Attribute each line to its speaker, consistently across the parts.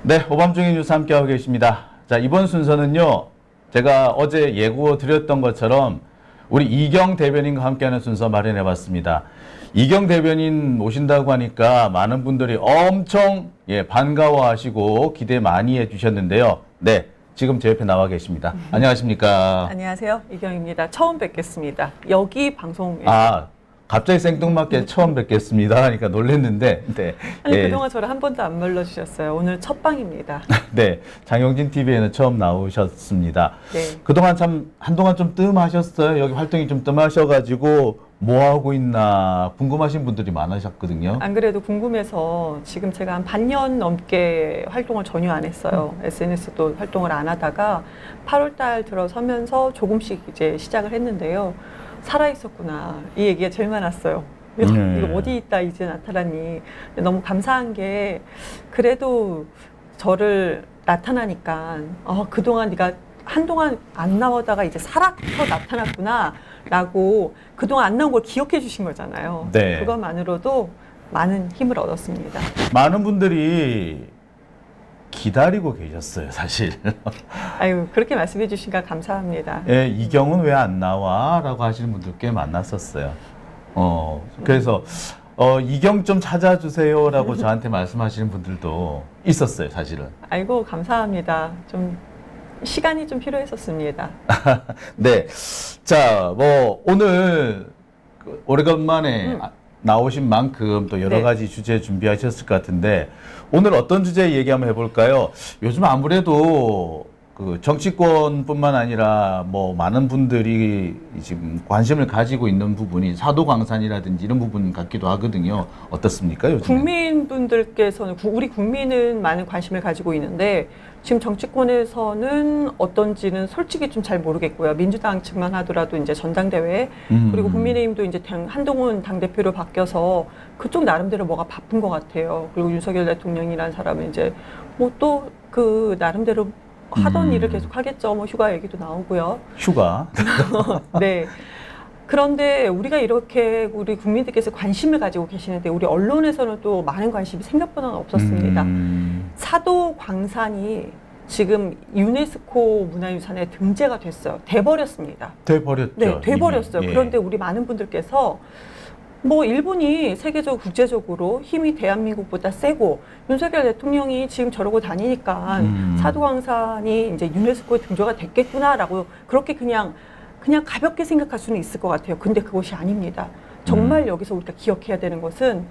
Speaker 1: 네, 오밤중의 뉴스 함께하고 계십니다. 자, 이번 순서는요, 제가 어제 예고 드렸던 것처럼 우리 이경 대변인과 함께하는 순서 마련해 봤습니다. 이경 대변인 모신다고 하니까 많은 분들이 엄청 반가워하시고 기대 많이 해주셨는데요. 네, 지금 제 옆에 나와 계십니다. 안녕하십니까?
Speaker 2: 안녕하세요. 이경입니다. 처음 뵙겠습니다. 여기 방송에.
Speaker 1: 갑자기 생뚱맞게 처음 뵙겠습니다 하니까 놀랐는데, 네.
Speaker 2: 아니, 그동안 저를 한 번도 안 불러주셨어요. 오늘 첫 방입니다.
Speaker 1: 네, 장영진 TV에는 처음 나오셨습니다.
Speaker 2: 네.
Speaker 1: 그동안 한동안 좀 뜸하셨어요. 여기 활동이 좀 뜸하셔가지고 뭐 하고 있나 궁금하신 분들이 많으셨거든요.
Speaker 2: 안 그래도 궁금해서 지금 제가 한 반년 넘게 활동을 전혀 안 했어요. SNS도 활동을 안 하다가 8월 달 들어서면서 조금씩 이제 시작을 했는데요. 살아있었구나. 이 얘기가 제일 많았어요. 이거 어디 있다 이제 나타나니. 너무 감사한 게 그래도 저를 나타나니까 그동안 네가 한동안 안 나오다가 이제 살아서 나타났구나 라고 그동안 안 나온 걸 기억해 주신 거잖아요.
Speaker 1: 네.
Speaker 2: 그것만으로도 많은 힘을 얻었습니다.
Speaker 1: 많은 분들이 기다리고 계셨어요, 사실.
Speaker 2: 아유, 그렇게 말씀해 주시니까 감사합니다.
Speaker 1: 예, 이경은 왜 안 나와? 라고 하시는 분들 꽤 만났었어요. 그래서 이경 좀 찾아주세요 라고 저한테 말씀하시는 분들도 있었어요, 사실은.
Speaker 2: 아이고, 감사합니다. 좀 시간이 좀 필요했었습니다.
Speaker 1: 네. 자, 오늘 오래간만에 나오신 만큼 또 여러
Speaker 2: 네.
Speaker 1: 가지 주제 준비하셨을 것 같은데, 오늘 어떤 주제 얘기 한번 해볼까요? 요즘 아무래도 그 정치권뿐만 아니라 많은 분들이 지금 관심을 가지고 있는 부분이 사도광산이라든지 이런 부분 같기도 하거든요. 어떻습니까, 요즘?
Speaker 2: 국민분들께서는, 우리 국민은 많은 관심을 가지고 있는데, 지금 정치권에서는 어떤지는 솔직히 좀 잘 모르겠고요. 민주당 측만 하더라도 이제 전당대회, 그리고 국민의힘도 이제 한동훈 당대표로 바뀌어서 그쪽 나름대로 뭐가 바쁜 것 같아요. 그리고 윤석열 대통령이라는 사람은 이제 또 그 나름대로 하던 일을 계속 하겠죠. 휴가 얘기도 나오고요.
Speaker 1: 휴가.
Speaker 2: 네. 그런데 우리가 이렇게 우리 국민들께서 관심을 가지고 계시는데 우리 언론에서는 또 많은 관심이 생각보다 없었습니다. 사도광산이 지금 유네스코 문화유산에 등재가 됐어요. 돼버렸습니다.
Speaker 1: 돼버렸죠.
Speaker 2: 네, 돼버렸어요.
Speaker 1: 이미.
Speaker 2: 그런데 우리 많은 분들께서 일본이 세계적 국제적으로 힘이 대한민국보다 세고 윤석열 대통령이 지금 저러고 다니니까 사도광산이 이제 유네스코에 등재가 됐겠구나라고 그렇게 그냥 가볍게 생각할 수는 있을 것 같아요. 근데 그것이 아닙니다. 정말 여기서 우리가 기억해야 되는 것은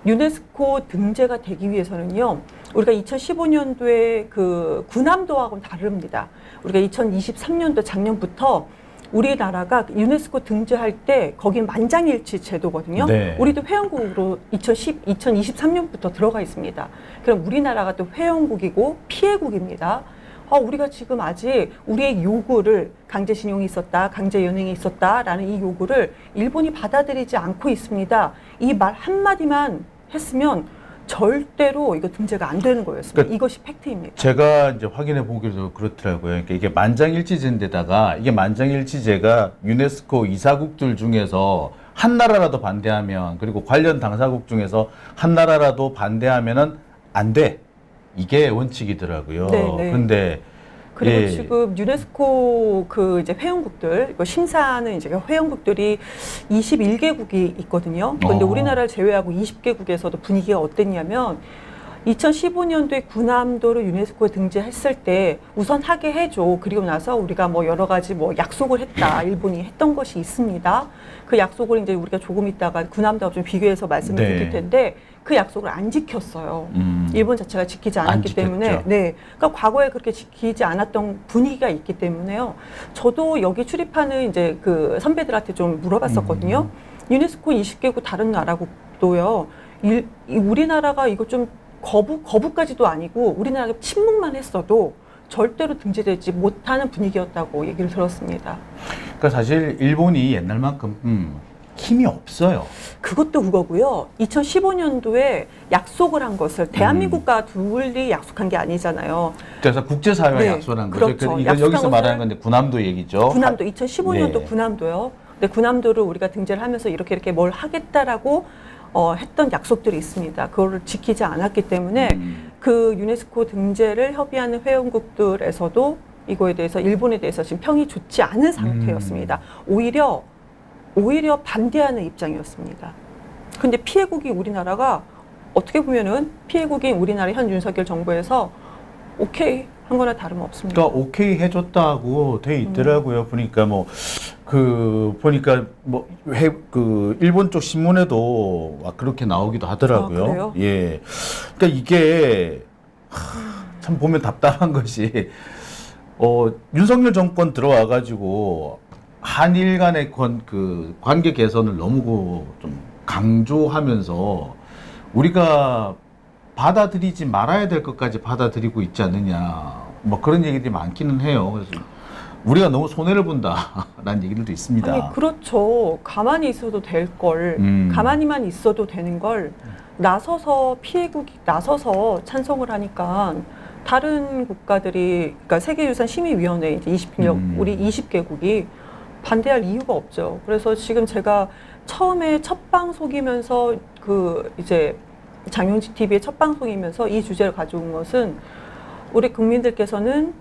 Speaker 2: 유네스코 등재가 되기 위해서는요, 우리가 2015년도에 그 군함도하고는 다릅니다. 우리가 2023년도 작년부터 우리나라가 유네스코 등재할 때 거긴 만장일치 제도거든요.
Speaker 1: 네.
Speaker 2: 우리도 회원국으로 2023년부터 들어가 있습니다. 그럼 우리나라가 또 회원국이고 피해국입니다. 우리가 지금 아직 우리의 요구를 강제징용이 있었다, 강제연행이 있었다라는 이 요구를 일본이 받아들이지 않고 있습니다. 이 말 한마디만 했으면 절대로 이거 등재가 안 되는 거였습니다. 그러니까 이것이 팩트입니다.
Speaker 1: 제가 이제 확인해 보기도 그렇더라고요. 그러니까 이게 만장일치제인데다가 이게 만장일치제가 유네스코 이사국들 중에서 한 나라라도 반대하면, 그리고 관련 당사국 중에서 한 나라라도 반대하면은 안 돼. 이게 원칙이더라고요.
Speaker 2: 네네.
Speaker 1: 그런데
Speaker 2: 그리고 지금 유네스코 그 이제 회원국들, 심사하는 이제 회원국들이 21개국이 있거든요. 그런데 우리나라를 제외하고 20개국에서도 분위기가 어땠냐면 2015년도에 군함도를 유네스코에 등재했을 때 우선 하게 해줘. 그리고 나서 우리가 여러 가지 약속을 했다. 일본이 했던 것이 있습니다. 그 약속을 이제 우리가 조금 있다가 군함도와 좀 비교해서 말씀을 드릴 텐데 그 약속을 안 지켰어요. 일본 자체가 지키지 않았기 때문에. 네. 그러니까 과거에 그렇게 지키지 않았던 분위기가 있기 때문에요. 저도 여기 출입하는 이제 그 선배들한테 좀 물어봤었거든요. 유네스코 20개국 다른 나라국도요. 우리나라가 이거 좀 거부까지도 아니고 우리나라가 침묵만 했어도 절대로 등재되지 못하는 분위기였다고 얘기를 들었습니다.
Speaker 1: 그러니까 사실 일본이 옛날만큼 힘이 없어요.
Speaker 2: 그것도 그거고요. 2015년도에 약속을 한 것을 대한민국과 둘이 약속한 게 아니잖아요.
Speaker 1: 그래서 국제사회가
Speaker 2: 네,
Speaker 1: 약속한 거죠.
Speaker 2: 그렇죠.
Speaker 1: 이건 여기서 말하는 건데 군함도 얘기죠.
Speaker 2: 군함도 2015년도
Speaker 1: 네.
Speaker 2: 군함도요. 근데 군함도를 우리가 등재를 하면서 이렇게 뭘 하겠다라고 했던 약속들이 있습니다. 그거를 지키지 않았기 때문에 그 유네스코 등재를 협의하는 회원국들에서도 이거에 대해서 일본에 대해서 지금 평이 좋지 않은 상태였습니다. 오히려 반대하는 입장이었습니다. 근데 피해국이 우리나라가 어떻게 보면은 피해국인 우리나라 현 윤석열 정부에서 오케이 한 거나 다름없습니다.
Speaker 3: 그러니까 오케이 해줬다고 돼 있더라고요. 보니까 보니까 일본 쪽 신문에도 막 그렇게 나오기도 하더라고요.
Speaker 2: 아, 그래요?
Speaker 3: 예. 그러니까 이게 참 보면 답답한 것이 윤석열 정권 들어와가지고 한일 간의 관계 개선을 너무 좀 강조하면서 우리가 받아들이지 말아야 될 것까지 받아들이고 있지 않느냐, 뭐 그런 얘기들이 많기는 해요. 그래서 우리가 너무 손해를 본다라는 얘기들도 있습니다.
Speaker 2: 아니 그렇죠. 가만히 있어도 될 걸, 가만히만 있어도 되는 걸 나서서 피해국이 나서서 찬성을 하니까 다른 국가들이 그러니까 세계유산심의위원회 이제 20명 우리 20개국이 반대할 이유가 없죠. 그래서 지금 제가 처음에 첫 방송이면서 이제 장영지 TV의 첫 방송이면서 이 주제를 가져온 것은 우리 국민들께서는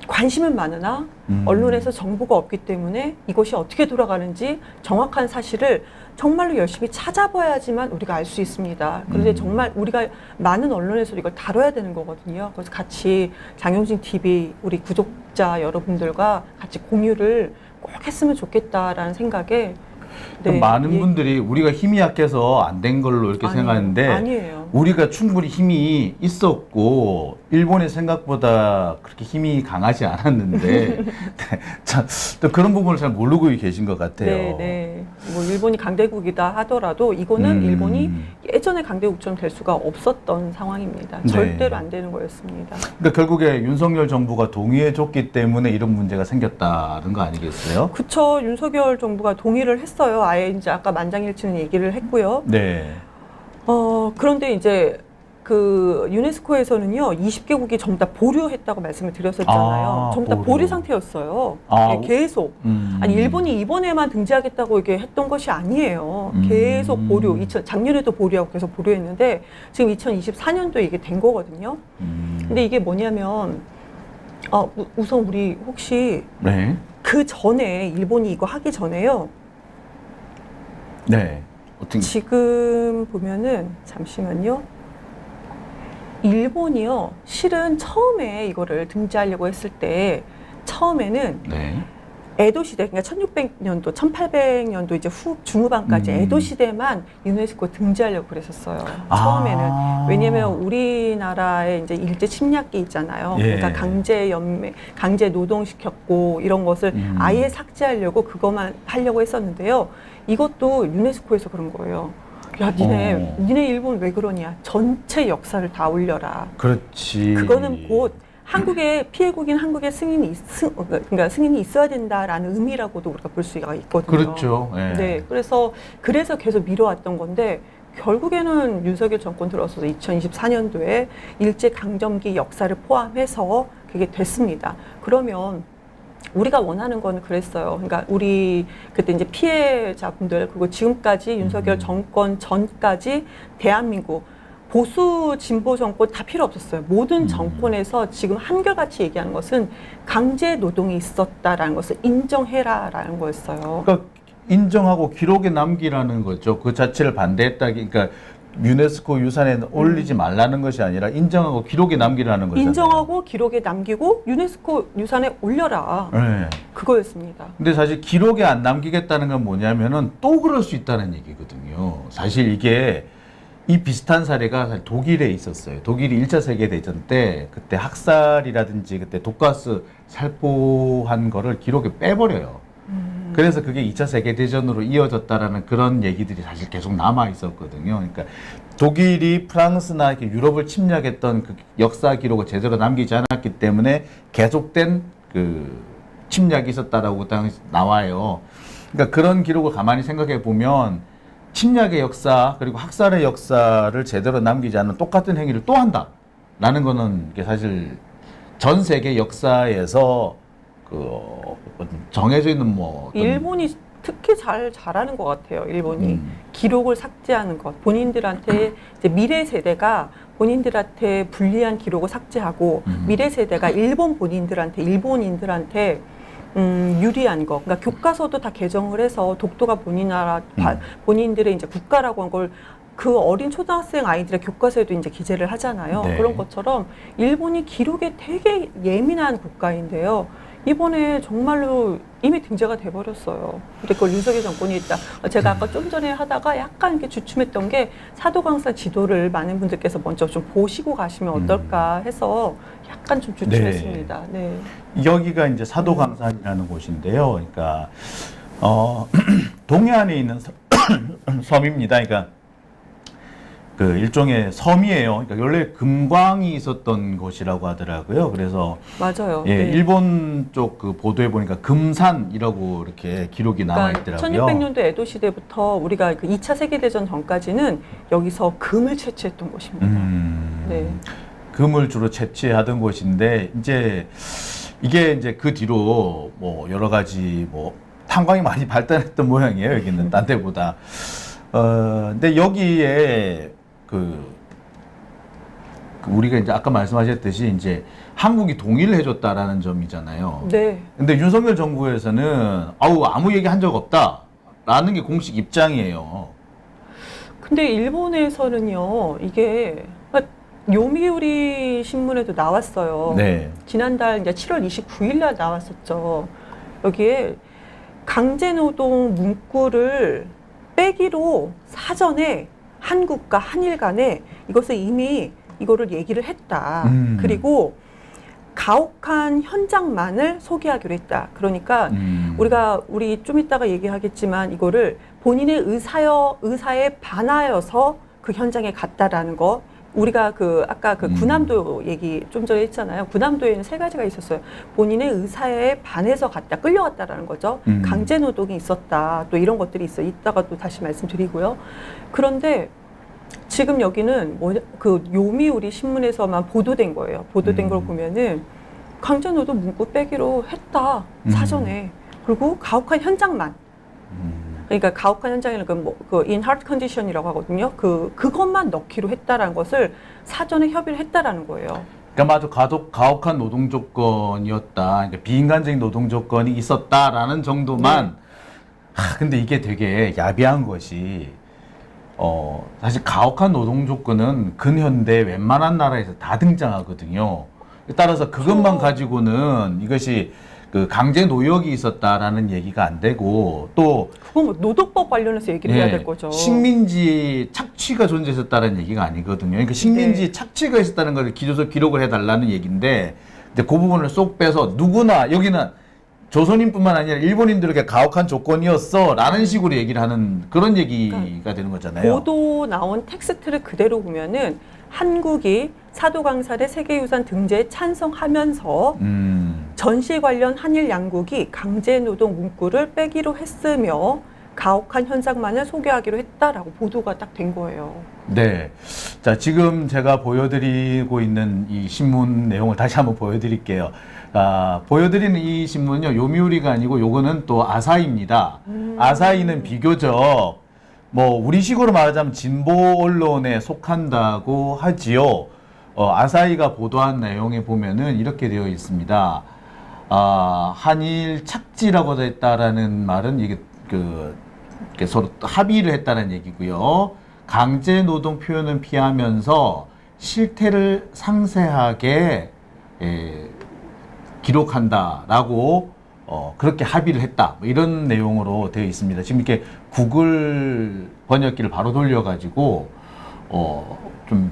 Speaker 2: 관심은 많으나 언론에서 정보가 없기 때문에 이것이 어떻게 돌아가는지 정확한 사실을 정말로 열심히 찾아봐야지만 우리가 알 수 있습니다. 그런데 정말 우리가 많은 언론에서 이걸 다뤄야 되는 거거든요. 그래서 같이 장영진 TV 우리 구독자 여러분들과 같이 공유를 꼭 했으면 좋겠다라는 생각에
Speaker 1: 많은 분들이 우리가 힘이 약해서 안 된 걸로 이렇게 생각하는데
Speaker 2: 아니에요.
Speaker 1: 우리가 충분히 힘이 있었고 일본의 생각보다 그렇게 힘이 강하지 않았는데 또 그런 부분을 잘 모르고 계신 것 같아요.
Speaker 2: 네. 뭐 일본이 강대국이다 하더라도 이거는 일본이 예전에 강대국처럼 될 수가 없었던 상황입니다.
Speaker 1: 네.
Speaker 2: 절대로 안 되는 거였습니다.
Speaker 1: 그러니까 결국에 윤석열 정부가 동의해줬기 때문에 이런 문제가 생겼다는 거 아니겠어요?
Speaker 2: 그쵸. 윤석열 정부가 동의를 했어요. 아예 이제 아까 만장일치는 얘기를 했고요.
Speaker 1: 네.
Speaker 2: 그런데 이제 그 유네스코에서는요 20개국이 전부 다 보류했다고 말씀을 드렸었잖아요. 전부 다 보류 상태였어요. 네, 계속. 아니 일본이 이번에만 등재하겠다고 이게 했던 것이 아니에요. 계속 보류. 작년에도 보류하고 계속 보류했는데 지금 2024년도에 이게 된 거거든요. 근데 이게 뭐냐면 우선 우리 혹시
Speaker 1: 네.
Speaker 2: 그 전에 일본이 이거 하기 전에요.
Speaker 1: 네. 어떻게?
Speaker 2: 지금 보면은 잠시만요. 일본이요. 실은 처음에 이거를 등재하려고 했을 때 처음에는
Speaker 1: 네.
Speaker 2: 에도 시대, 그러니까 1600년도, 1800년도 이제 중후반까지 에도 시대만 유네스코 등재하려고 그랬었어요. 처음에는. 왜냐면 우리나라에 이제 일제 침략기 있잖아요.
Speaker 1: 예.
Speaker 2: 그러니까 강제 노동시켰고 이런 것을 아예 삭제하려고 그것만 하려고 했었는데요. 이것도 유네스코에서 그런 거예요. 야, 니네 일본 왜 그러냐. 전체 역사를 다 올려라.
Speaker 1: 그렇지.
Speaker 2: 그거는 곧 한국의 피해국인 한국의 그러니까 승인이 있어야 된다라는 의미라고도 우리가 볼 수가 있거든요.
Speaker 1: 그렇죠. 네.
Speaker 2: 네, 그래서 계속 미뤄왔던 건데 결국에는 윤석열 정권 들어서서 2024년도에 일제 강점기 역사를 포함해서 그게 됐습니다. 그러면 우리가 원하는 거는 그랬어요. 그러니까 우리 그때 이제 피해자분들 그리고 지금까지 윤석열 정권 전까지 대한민국 보수 진보 정권 다 필요 없었어요. 모든 정권에서 지금 한결같이 얘기하는 것은 강제 노동이 있었다라는 것을 인정해라라는 거였어요.
Speaker 1: 그러니까 인정하고 기록에 남기라는 거죠. 그 자체를 반대했다. 그러니까 유네스코 유산에 올리지 말라는 것이 아니라 인정하고 기록에 남기라는 거잖아요.
Speaker 2: 인정하고 기록에 남기고 유네스코 유산에 올려라.
Speaker 1: 네.
Speaker 2: 그거였습니다.
Speaker 1: 근데 사실 기록에 안 남기겠다는 건 뭐냐면은 또 그럴 수 있다는 얘기거든요. 사실 이게 이 비슷한 사례가 사실 독일에 있었어요. 독일이 1차 세계대전 때 그때 학살이라든지 그때 독가스 살포한 거를 기록에 빼버려요. 그래서 그게 2차 세계대전으로 이어졌다라는 그런 얘기들이 사실 계속 남아 있었거든요. 그러니까 독일이 프랑스나 이렇게 유럽을 침략했던 그 역사 기록을 제대로 남기지 않았기 때문에 계속된 그 침략이 있었다라고 당시 나와요. 그러니까 그런 기록을 가만히 생각해 보면 침략의 역사 그리고 학살의 역사를 제대로 남기지 않은 똑같은 행위를 또 한다라는 거는 이게 사실 전 세계 역사에서 그 정해져 있는 뭐
Speaker 2: 일본이 특히 잘하는 것 같아요. 일본이 기록을 삭제하는 것, 본인들한테 이제 미래 세대가 본인들한테 불리한 기록을 삭제하고 미래 세대가 일본인들한테 유리한 거. 그러니까 교과서도 다 개정을 해서 독도가 본인들의 이제 국가라고 한 걸 그 어린 초등학생 아이들의 교과서에도 이제 기재를 하잖아요.
Speaker 1: 네.
Speaker 2: 그런 것처럼 일본이 기록에 되게 예민한 국가인데요. 이번에 정말로 이미 등재가 돼버렸어요. 근데 그걸 윤석열 정권이 있다. 제가 아까 좀 전에 하다가 약간 이렇게 주춤했던 게 사도강사 지도를 많은 분들께서 먼저 좀 보시고 가시면 어떨까 해서 약간 좀 주춤했습니다. 네.
Speaker 3: 여기가 이제 사도강산이라는 곳인데요. 그러니까 동해안에 있는 섬입니다. 그러니까 그 일종의 섬이에요. 그러니까 원래 금광이 있었던 곳이라고 하더라고요. 그래서
Speaker 2: 맞아요.
Speaker 3: 예,
Speaker 2: 네.
Speaker 3: 일본 쪽 그 보도에 보니까 금산이라고 이렇게 기록이 나와 있더라고요.
Speaker 2: 1600년도 에도 시대부터 우리가 그 2차 세계대전 전까지는 여기서 금을 채취했던 곳입니다. 네.
Speaker 3: 금을 주로 채취하던 곳인데 이제 이게 이제 그 뒤로 뭐 여러 가지 뭐 탄광이 많이 발달했던 모양이에요. 여기는 딴 데보다. 근데 여기에 그 우리가 이제 아까 말씀하셨듯이 이제 한국이 동의를 해줬다라는 점이잖아요.
Speaker 2: 네.
Speaker 3: 근데 윤석열 정부에서는 아무 얘기 한 적 없다라는 게 공식 입장이에요.
Speaker 2: 근데 일본에서는요, 이게 요미우리 신문에도 나왔어요.
Speaker 3: 네.
Speaker 2: 지난달 이제 7월 29일 날 나왔었죠. 여기에 강제노동 문구를 빼기로 사전에 한국과 한일 간에 이것을 이미 이거를 얘기를 했다. 그리고 가혹한 현장만을 소개하기로 했다. 그러니까 우리 좀 이따가 얘기하겠지만 이거를 본인의 의사에 반하여서 그 현장에 갔다라는 거. 우리가 아까 구남도 얘기 좀 전에 했잖아요. 구남도에는 3가지가 있었어요. 본인의 의사에 반해서 끌려갔다라는 거죠. 강제 노동이 있었다. 또 이런 것들이 있어요. 이따가 또 다시 말씀드리고요. 그런데 지금 여기는 그 요미우리 신문에서만 보도된 거예요. 보도된 걸 보면은 강제 노동 문구 빼기로 했다. 사전에. 그리고 가혹한 현장만. 그러니까 가혹한 현장에는 in hard condition이라고 하거든요. 그것만 넣기로 했다라는 것을 사전에 협의를 했다라는 거예요.
Speaker 3: 그러니까 가혹한 노동 조건이었다. 그러니까 비인간적인 노동 조건이 있었다라는 정도만.
Speaker 2: 네.
Speaker 3: 근데 이게 되게 야비한 것이 사실 가혹한 노동 조건은 근현대 웬만한 나라에서 다 등장하거든요. 따라서 그것만 가지고는 이것이 그 강제 노역이 있었다라는 얘기가 안 되고 또
Speaker 2: 그건 뭐 노동법 관련해서 얘기를 해야 될 거죠.
Speaker 3: 식민지 착취가 존재했었다는 얘기가 아니거든요. 그러니까 식민지
Speaker 2: 네.
Speaker 3: 착취가 있었다는 걸 기록을 해달라는 얘기인데 이제 그 부분을 쏙 빼서 누구나 여기는 조선인뿐만 아니라 일본인들에게 가혹한 조건이었어라는 식으로 얘기를 하는 그런 얘기가 되는 거잖아요.
Speaker 2: 보도 나온 텍스트를 그대로 보면은 한국이 사도강살의 세계유산 등재에 찬성하면서 전시 관련 한일 양국이 강제노동 문구를 빼기로 했으며 가혹한 현상만을 소개하기로 했다라고 보도가 딱 된 거예요.
Speaker 3: 네. 자, 지금 제가 보여드리고 있는 이 신문 내용을 다시 한번 보여드릴게요. 보여드리는 이 신문은요, 요미우리가 아니고 요거는 또 아사히입니다. 아사히는 비교적 우리식으로 말하자면 진보 언론에 속한다고 하지요. 아사히가 보도한 내용에 보면은 이렇게 되어 있습니다. 한일 착지라고 되어 있다라는 말은 이게 서로 합의를 했다는 얘기고요. 강제 노동 표현은 피하면서 실태를 상세하게 기록한다라고 그렇게 합의를 했다. 이런 내용으로 되어 있습니다. 지금 이렇게 구글 번역기를 바로 돌려가지고 좀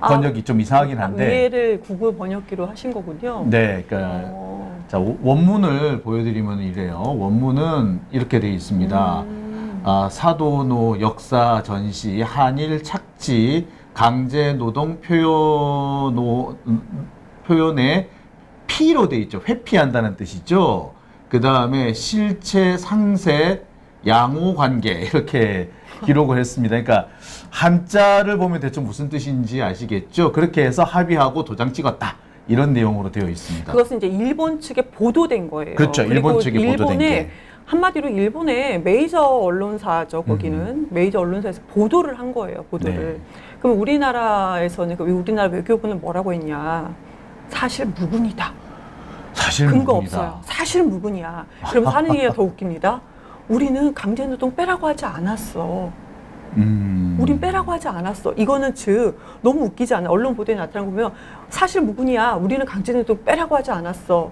Speaker 3: 번역이 좀 이상하긴 한데
Speaker 2: 위에를 구글 번역기로 하신 거군요.
Speaker 3: 네, 그러니까 자 원문을 보여드리면 이래요. 원문은 이렇게 되어 있습니다. 사도노 역사 전시 한일 착지 강제 노동 표현에 피로 돼 있죠. 회피한다는 뜻이죠. 그 다음에 실체 상세 양호 관계 이렇게 기록을 했습니다. 그러니까 한자를 보면 대충 무슨 뜻인지 아시겠죠? 그렇게 해서 합의하고 도장 찍었다. 이런 내용으로 되어 있습니다.
Speaker 2: 그것은 이제 일본 측에 보도된 거예요.
Speaker 3: 그렇죠. 일본 측에 보도된
Speaker 2: 일본의
Speaker 3: 게.
Speaker 2: 한마디로 일본의 메이저 언론사죠. 거기는 메이저 언론사에서 보도를 한 거예요. 보도를.
Speaker 1: 네.
Speaker 2: 그럼 우리나라에서는 우리나라 외교부는 뭐라고 했냐? 사실 무근이다.
Speaker 1: 사실
Speaker 2: 근거
Speaker 1: 무근이다.
Speaker 2: 없어요. 사실 무근이야. 그러면서 하는 얘기가 더 웃깁니다. 우리는 강제노동 빼라고 하지 않았어. 우린 빼라고 하지 않았어. 이거는 즉 너무 웃기지 않아? 언론 보도에 나타난 거 보면 사실 무근이야. 우리는 강제노동 빼라고 하지 않았어.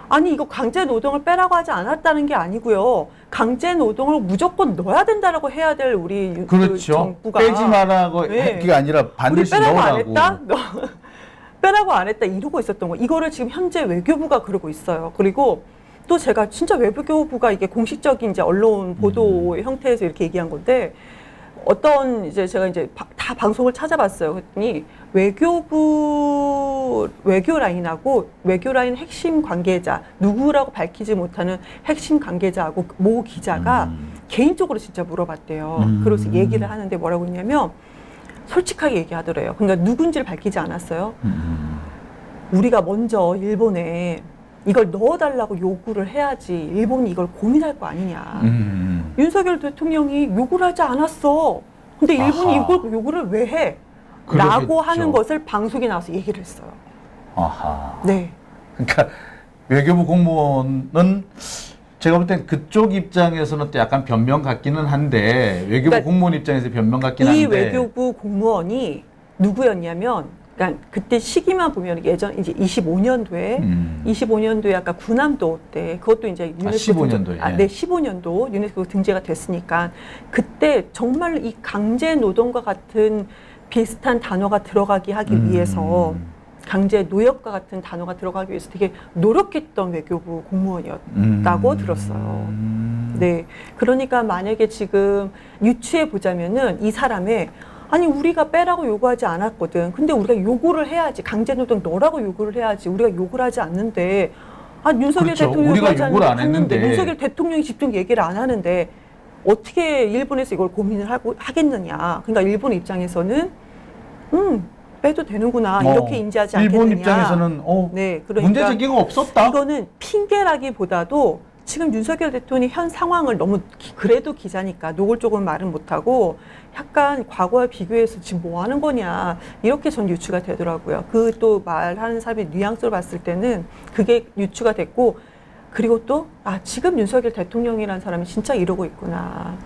Speaker 2: 아니 이거 강제노동을 빼라고 하지 않았다는 게 아니고요. 강제노동을 무조건 넣어야 된다라고 해야 될 우리 그
Speaker 1: 그렇죠.
Speaker 2: 정부가
Speaker 1: 빼지 말라고
Speaker 2: 네.
Speaker 1: 했게 아니라
Speaker 2: 우리
Speaker 1: 반드시
Speaker 2: 빼라고 안
Speaker 1: 넣으라고.
Speaker 2: 했다? 빼라고 안 했다 이러고 있었던 거. 이거를 지금 현재 외교부가 그러고 있어요. 그리고 또 제가 진짜 외교부가 이게 공식적인 이제 언론 보도 형태에서 이렇게 얘기한 건데 어떤 이제 제가 이제 다 방송을 찾아봤어요. 그랬더니 외교 라인하고 외교 라인 핵심 관계자 누구라고 밝히지 못하는 핵심 관계자하고 모 기자가 개인적으로 진짜 물어봤대요. 그래서 얘기를 하는데 뭐라고 했냐면 솔직하게 얘기하더래요. 그러니까 누군지를 밝히지 않았어요. 우리가 먼저 일본에 이걸 넣어달라고 요구를 해야지 일본이 이걸 고민할 거 아니냐. 윤석열 대통령이 요구를 하지 않았어. 근데 일본이
Speaker 1: 아하.
Speaker 2: 이걸 요구를 왜 해?
Speaker 1: 그러겠죠.
Speaker 2: 라고 하는 것을 방송에 나와서 얘기를 했어요.
Speaker 1: 아하.
Speaker 2: 네.
Speaker 1: 그러니까 외교부 공무원은 제가 볼 땐 그쪽 입장에서는 또 약간 변명 같기는 한데 외교부
Speaker 2: 그러니까
Speaker 1: 공무원 입장에서 변명 같긴
Speaker 2: 이
Speaker 1: 한데
Speaker 2: 외교부 공무원이 누구였냐면, 그러니까 그때 시기만 보면 예전 이제 25년도에 아까 군함도 때 그것도 이제 유네스코
Speaker 1: 15년도에.
Speaker 2: 네, 15년도 유네스코 등재가 됐으니까 그때 정말 이 강제 노동과 같은 비슷한 단어가 들어가게 하기 위해서 강제 노역과 같은 단어가 들어가기 위해서 되게 노력했던 외교부 공무원이었다고 들었어요. 네. 그러니까 만약에 지금 유추해 보자면은 이 사람의 아니 우리가 빼라고 요구하지 않았거든. 근데 우리가 요구를 해야지. 강제노동 넣으라고 요구를 해야지. 우리가 요구를 하지 않는데 윤석열
Speaker 1: 그렇죠.
Speaker 2: 대통령이
Speaker 1: 우리가
Speaker 2: 요구하지
Speaker 1: 요구를 안 했는데.
Speaker 2: 윤석열 대통령이 직접 얘기를 안 하는데 어떻게 일본에서 이걸 고민을 하겠느냐. 그러니까 일본 입장에서는 빼도 되는구나. 이렇게 인지하지 않겠느냐.
Speaker 1: 일본 입장에서는
Speaker 2: 네, 그러니까
Speaker 1: 문제 제기가 없었다.
Speaker 2: 이거는 핑계라기보다도 지금 윤석열 대통령이 현 상황을 너무 그래도 기자니까 노골적으로 말은 못하고 약간 과거와 비교해서 지금 뭐 하는 거냐 이렇게 전 유추가 되더라고요. 그 또 말하는 사람의 뉘앙스를 봤을 때는 그게 유추가 됐고 그리고 또 지금 윤석열 대통령이라는 사람이 진짜 이러고 있구나.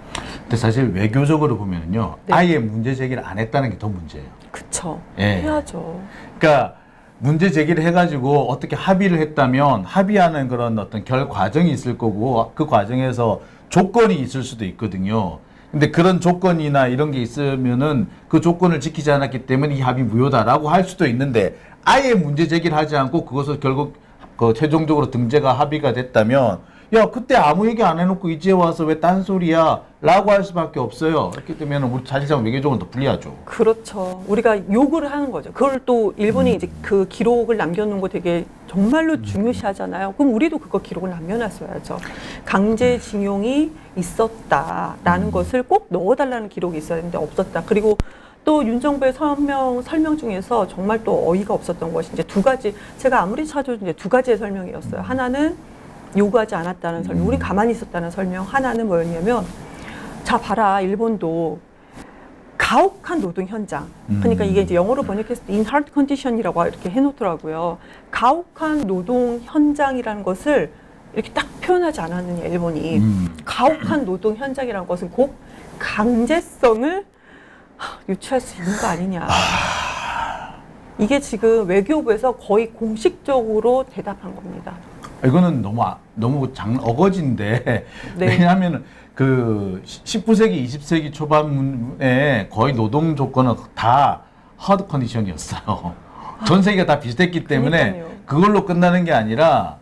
Speaker 1: 근데 사실 외교적으로 보면요.
Speaker 2: 네.
Speaker 1: 아예 문제 제기를 안 했다는 게 더 문제예요.
Speaker 2: 그쵸.
Speaker 1: 예.
Speaker 2: 해야죠.
Speaker 1: 그러니까 문제 제기를 해가지고 어떻게 합의를 했다면 합의하는 그런 어떤 결 과정이 있을 거고 그 과정에서 조건이 있을 수도 있거든요. 근데 그런 조건이나 이런 게 있으면은 그 조건을 지키지 않았기 때문에 이 합의 무효다라고 할 수도 있는데 아예 문제 제기를 하지 않고 그것을 결국 그 최종적으로 등재가 합의가 됐다면 야 그때 아무 얘기 안 해놓고 이제 와서 왜 딴소리야 라고 할 수밖에 없어요. 그렇기 때문에 우리 사실상 외교적으로 더 불리하죠.
Speaker 2: 그렇죠. 우리가 요구를 하는 거죠. 그걸 또 일본이 이제 그 기록을 남겨놓은 거 되게 정말로 중요시하잖아요. 그럼 우리도 그거 기록을 남겨놨어야죠. 강제징용이 있었다라는 것을 꼭 넣어달라는 기록이 있어야 되는데 없었다. 그리고 또 윤 정부의 설명 중에서 정말 또 어이가 없었던 것이 이제 두 가지, 제가 아무리 찾아도 이제 두 가지의 설명이었어요. 하나는 요구하지 않았다는 설명, 우리 가만히 있었다는 설명. 하나는 뭐였냐면, 자 봐라 일본도 가혹한 노동 현장. 그러니까 이게 이제 영어로 번역했을 때 in hard condition이라고 이렇게 해놓더라고요. 가혹한 노동 현장이라는 것을 이렇게 딱 표현하지 않았느냐 일본이. 가혹한 노동 현장이라는 것은 곧 강제성을 유추할 수 있는 거 아니냐. 이게 지금 외교부에서 거의 공식적으로 대답한 겁니다.
Speaker 1: 이거는 너무 어거지인데
Speaker 2: 네.
Speaker 1: 왜냐하면 그 19세기, 20세기 초반에 거의 노동 조건은 다 하드 컨디션이었어요. 전 세계가 다 비슷했기 때문에
Speaker 2: 그러니까요.
Speaker 1: 그걸로 끝나는 게 아니라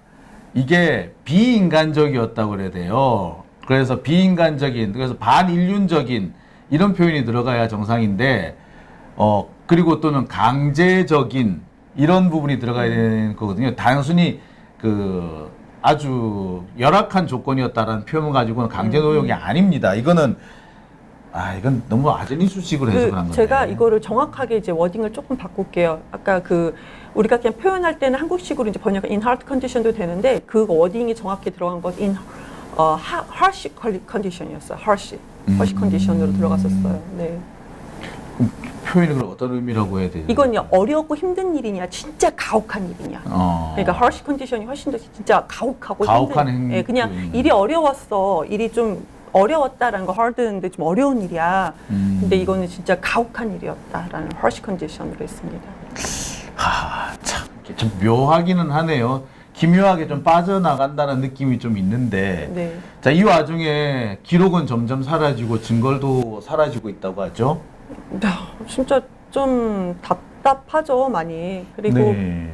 Speaker 1: 이게 비인간적이었다고 그래야 돼요. 그래서 그래서 반인륜적인 이런 표현이 들어가야 정상인데 그리고 또는 강제적인 이런 부분이 들어가야 되는 거거든요. 단순히 그 아주 열악한 조건이었다라는 표현을 가지고는 강제 노역이 아닙니다. 이건 너무 아전인수식으로 해석을 한 건데.
Speaker 2: 제가 이거를 정확하게 이제 워딩을 조금 바꿀게요. 아까 우리가 그냥 표현할 때는 한국식으로 이제 번역 in hard condition도 되는데 그 워딩이 정확히 들어간 것 harsh condition이었어요. harsh condition으로 들어갔었어요. 네.
Speaker 3: 표현이 그럼 어떤 의미라고 해야 되죠?
Speaker 2: 이건요, 어렵고 힘든 일이냐, 진짜 가혹한 일이냐. 그러니까 harsh condition이 훨씬 더 진짜 가혹하고
Speaker 3: 가혹한
Speaker 2: 힘든.
Speaker 3: 행-
Speaker 2: 예, 그냥 일이 어려웠어. 일이 좀 어려웠다라는 거 hard인데 좀 어려운 일이야. 근데 이거는 진짜 가혹한 일이었다라는 harsh condition으로 했습니다.
Speaker 3: 참, 이게 좀 묘하기는 하네요. 기묘하게 좀 빠져나간다는 느낌이 좀 있는데,
Speaker 2: 네.
Speaker 3: 자, 이 와중에 기록은 점점 사라지고 증거도 사라지고 있다고 하죠.
Speaker 2: 진짜 좀 답답하죠, 많이. 그리고
Speaker 3: 네.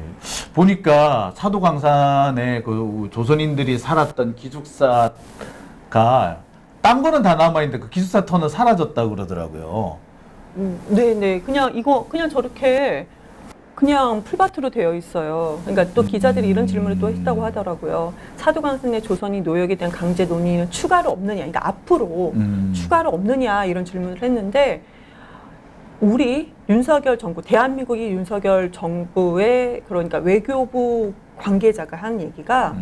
Speaker 3: 보니까 사도광산에 그 조선인들이 살았던 기숙사가 딴 거는 다 남아있는데 그 기숙사 터는 사라졌다고 그러더라고요.
Speaker 2: 네네. 그냥 이거, 그냥 저렇게 그냥 풀밭으로 되어 있어요. 그러니까 또 기자들이 이런 질문을 또 했다고 하더라고요. 사도광산의 조선인 노역에 대한 강제 논의는 추가로 없느냐, 그러니까 앞으로 추가로 없느냐 이런 질문을 했는데 우리 윤석열 정부, 대한민국이 윤석열 정부의 그러니까 외교부 관계자가 한 얘기가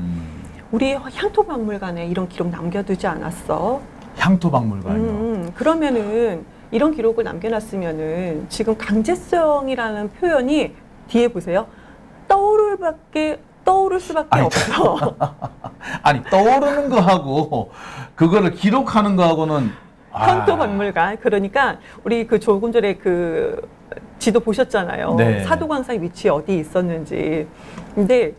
Speaker 2: 우리 향토박물관에 이런 기록 남겨두지 않았어.
Speaker 3: 향토박물관이요.
Speaker 2: 그러면은 이런 기록을 남겨놨으면은 지금 강제성이라는 표현이 뒤에 보세요. 떠오를 수밖에
Speaker 3: 아니,
Speaker 2: 없어.
Speaker 3: 아니, 떠오르는 거하고 그거를 기록하는 거하고는
Speaker 2: 향토박물관. 그러니까 우리 그 조금 전에 그 지도 보셨잖아요.
Speaker 3: 네.
Speaker 2: 사도광산 위치 어디 있었는지. 근데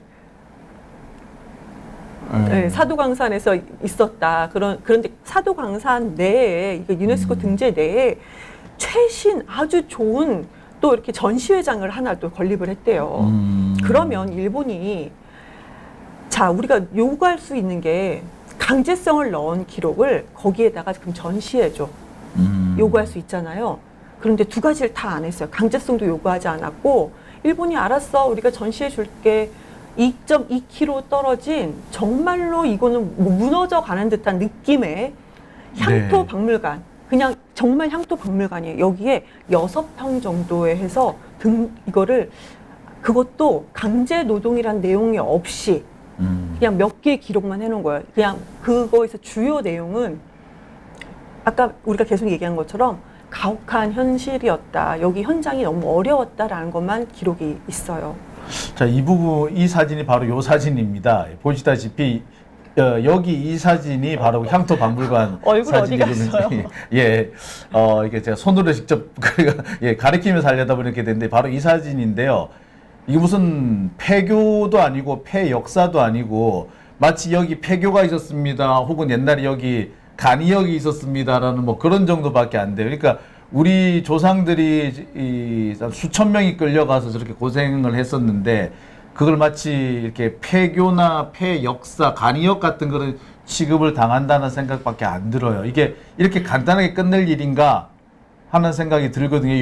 Speaker 2: 네, 사도광산에서 있었다. 그런데 사도광산 내에, 이거 유네스코 등재 내에 최신 아주 좋은 또 이렇게 전시회장을 하나 또 건립을 했대요. 그러면 일본이 자, 우리가 요구할 수 있는 게 강제성을 넣은 기록을 거기에다가 그럼 전시해줘. 요구할 수 있잖아요. 그런데 두 가지를 다 안 했어요. 강제성도 요구하지 않았고, 일본이 알았어. 우리가 전시해 줄게. 2.2km 떨어진 정말로 이거는 뭐 무너져 가는 듯한 느낌의 향토
Speaker 3: 네.
Speaker 2: 박물관. 그냥 정말 향토 박물관이에요. 여기에 6평 정도에 해서 이거를 그것도 강제 노동이란 내용이 없이 그냥 몇 개의 기록만 해놓은 거예요. 그냥 그거에서 주요 내용은 아까 우리가 계속 얘기한 것처럼 가혹한 현실이었다. 여기 현장이 너무 어려웠다라는 것만 기록이 있어요.
Speaker 3: 자, 이 부분, 이 사진이 바로 요 사진입니다. 보시다시피 여기 이 사진이 바로 향토박물관
Speaker 2: 얼굴 어디
Speaker 3: 사진이거든요.
Speaker 2: 갔어요?
Speaker 3: 예, 이게 제가 손으로 직접 예, 가리키면서 하려다 보니까 이렇게 됐는데 바로 이 사진인데요. 이게 무슨 폐교도 아니고 폐역사도 아니고 마치 여기 폐교가 있었습니다. 혹은 옛날에 여기 간이역이 있었습니다라는 뭐 그런 정도밖에 안 돼요. 그러니까 우리 조상들이 수천 명이 끌려가서 저렇게 고생을 했었는데 그걸 마치 이렇게 폐교나 폐역사, 간이역 같은 그런 취급을 당한다는 생각밖에 안 들어요. 이게 이렇게 간단하게 끝낼 일인가 하는 생각이 들거든요.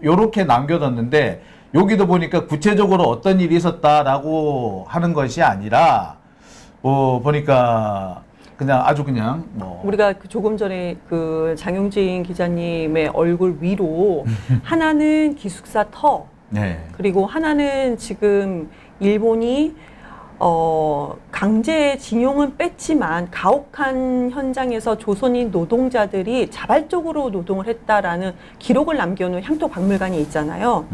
Speaker 3: 요렇게 남겨뒀는데 여기도 보니까 구체적으로 어떤 일이 있었다라고 하는 것이 아니라 보니까 그냥 아주 그냥 뭐
Speaker 2: 우리가 그 조금 전에 그 장용진 기자님의 얼굴 위로 하나는 기숙사 터,
Speaker 3: 네.
Speaker 2: 그리고 하나는 지금 일본이 강제징용은 뺐지만 가혹한 현장에서 조선인 노동자들이 자발적으로 노동을 했다라는 기록을 남겨놓은 향토박물관이 있잖아요.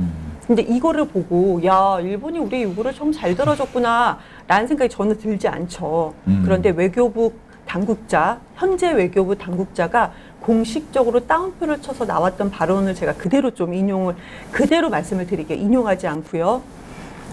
Speaker 2: 근데 이거를 보고 야, 일본이 우리 요구를 좀 잘 들어줬구나 라는 생각이 저는 들지 않죠. 그런데 외교부 당국자, 현재 외교부 당국자가 공식적으로 따옴표를 쳐서 나왔던 발언을 제가 그대로 그대로 말씀을 드릴게요. 인용하지 않고요.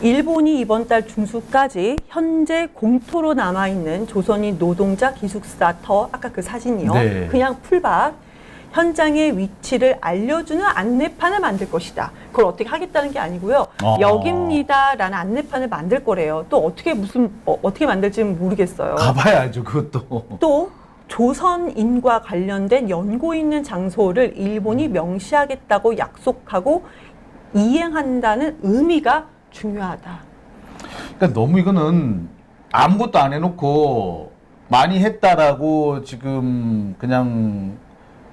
Speaker 2: 일본이 이번 달 중순까지 현재 공토로 남아있는 조선인 노동자 기숙사 터, 아까 그 사진이요.
Speaker 3: 네.
Speaker 2: 그냥 풀밭. 현장의 위치를 알려주는 안내판을 만들 것이다. 그걸 어떻게 하겠다는 게 아니고요. 여기입니다라는 안내판을 만들 거래요. 또 어떻게 만들지는 모르겠어요.
Speaker 3: 가봐야죠, 그것도.
Speaker 2: 또 조선인과 관련된 연고 있는 장소를 일본이 명시하겠다고 약속하고 이행한다는 의미가 중요하다.
Speaker 3: 그러니까 너무 이거는 아무것도 안 해놓고 많이 했다라고 지금 그냥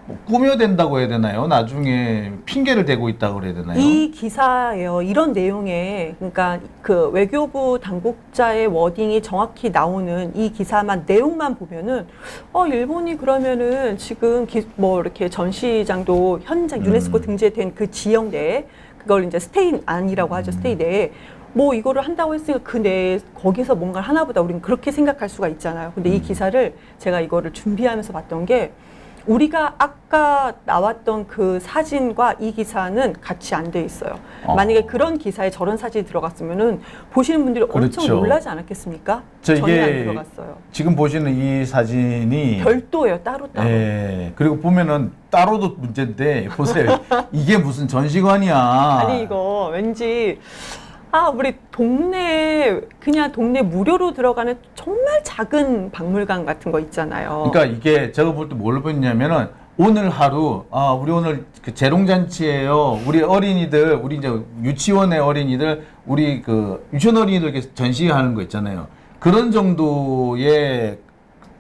Speaker 3: 뭐 꾸며댄다고 해야 되나요? 나중에 핑계를 대고 있다고 그래야 되나요?
Speaker 2: 이 기사예요. 이런 내용에 그러니까 그 외교부 당국자의 워딩이 정확히 나오는 이 기사만 내용만 보면은 일본이 그러면은 지금 뭐 이렇게 전시장도 현장 유네스코 등재된 그 지역 내에 그걸 이제 스테이 안이라고 하죠. 스테이 내에 뭐 이거를 한다고 했으니까 그 내에 거기서 뭔가를 하나보다 우리는 그렇게 생각할 수가 있잖아요. 근데 이 기사를 제가 이거를 준비하면서 봤던 게 우리가 아까 나왔던 그 사진과 이 기사는 같이 안 돼 있어요. 만약에 그런 기사에 저런 사진이 들어갔으면은 보시는 분들이 엄청
Speaker 3: 그렇죠.
Speaker 2: 놀라지 않았겠습니까?
Speaker 3: 저
Speaker 2: 전혀 안
Speaker 3: 이게
Speaker 2: 들어갔어요.
Speaker 3: 지금 보시는 이 사진이
Speaker 2: 별도예요, 따로.
Speaker 3: 예. 그리고 보면은 따로도 문제인데 보세요. 이게 무슨 전시관이야.
Speaker 2: 아니 이거 왠지 우리 그냥 동네 무료로 들어가는 정말 작은 박물관 같은 거 있잖아요.
Speaker 3: 그러니까 이게 제가 볼 때 뭘로 보였냐면은 오늘 하루 우리 오늘 그 재롱잔치예요. 우리 어린이들 우리 이제 유치원의 어린이들 우리 그 유치원 어린이들 이렇게 전시하는 거 있잖아요. 그런 정도의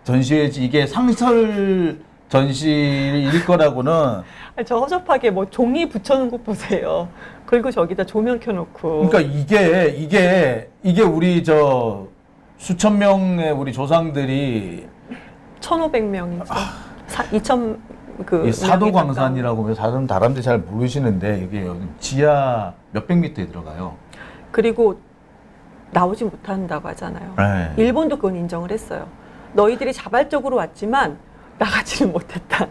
Speaker 3: 전시회지 이게 상설 전시일 거라고는
Speaker 2: 저 허접하게 뭐 종이 붙여놓은 것 보세요. 그리고 저기다 조명 켜놓고.
Speaker 3: 그러니까 이게 우리 저 수천 명의 우리 조상들이
Speaker 2: 1,500명이죠. 2,000
Speaker 3: 이 사도광산이라고 사람들이 잘 모르시는데 이게 지하 몇백 미터에 들어가요.
Speaker 2: 그리고 나오지 못한다고 하잖아요.
Speaker 3: 네.
Speaker 2: 일본도 그건 인정을 했어요. 너희들이 자발적으로 왔지만 나가지는 못했다.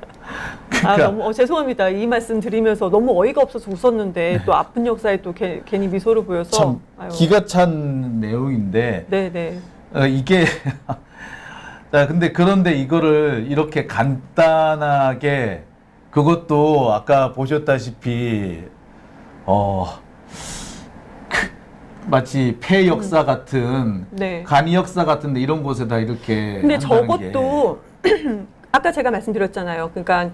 Speaker 3: 그러니까
Speaker 2: 너무 죄송합니다. 이 말씀 드리면서 너무 어이가 없어서 웃었는데 또 아픈 역사에 또 괜히 미소를 보여서
Speaker 3: 참
Speaker 2: 아유.
Speaker 3: 기가 찬 내용인데
Speaker 2: 네네.
Speaker 3: 이게 자 근데 그런데 이거를 이렇게 간단하게 그것도 아까 보셨다시피 마치 폐 역사 같은
Speaker 2: 네.
Speaker 3: 간이 역사 같은데 이런 곳에다 이렇게
Speaker 2: 근데
Speaker 3: 한다는
Speaker 2: 저것도 아까 제가 말씀드렸잖아요. 그러니까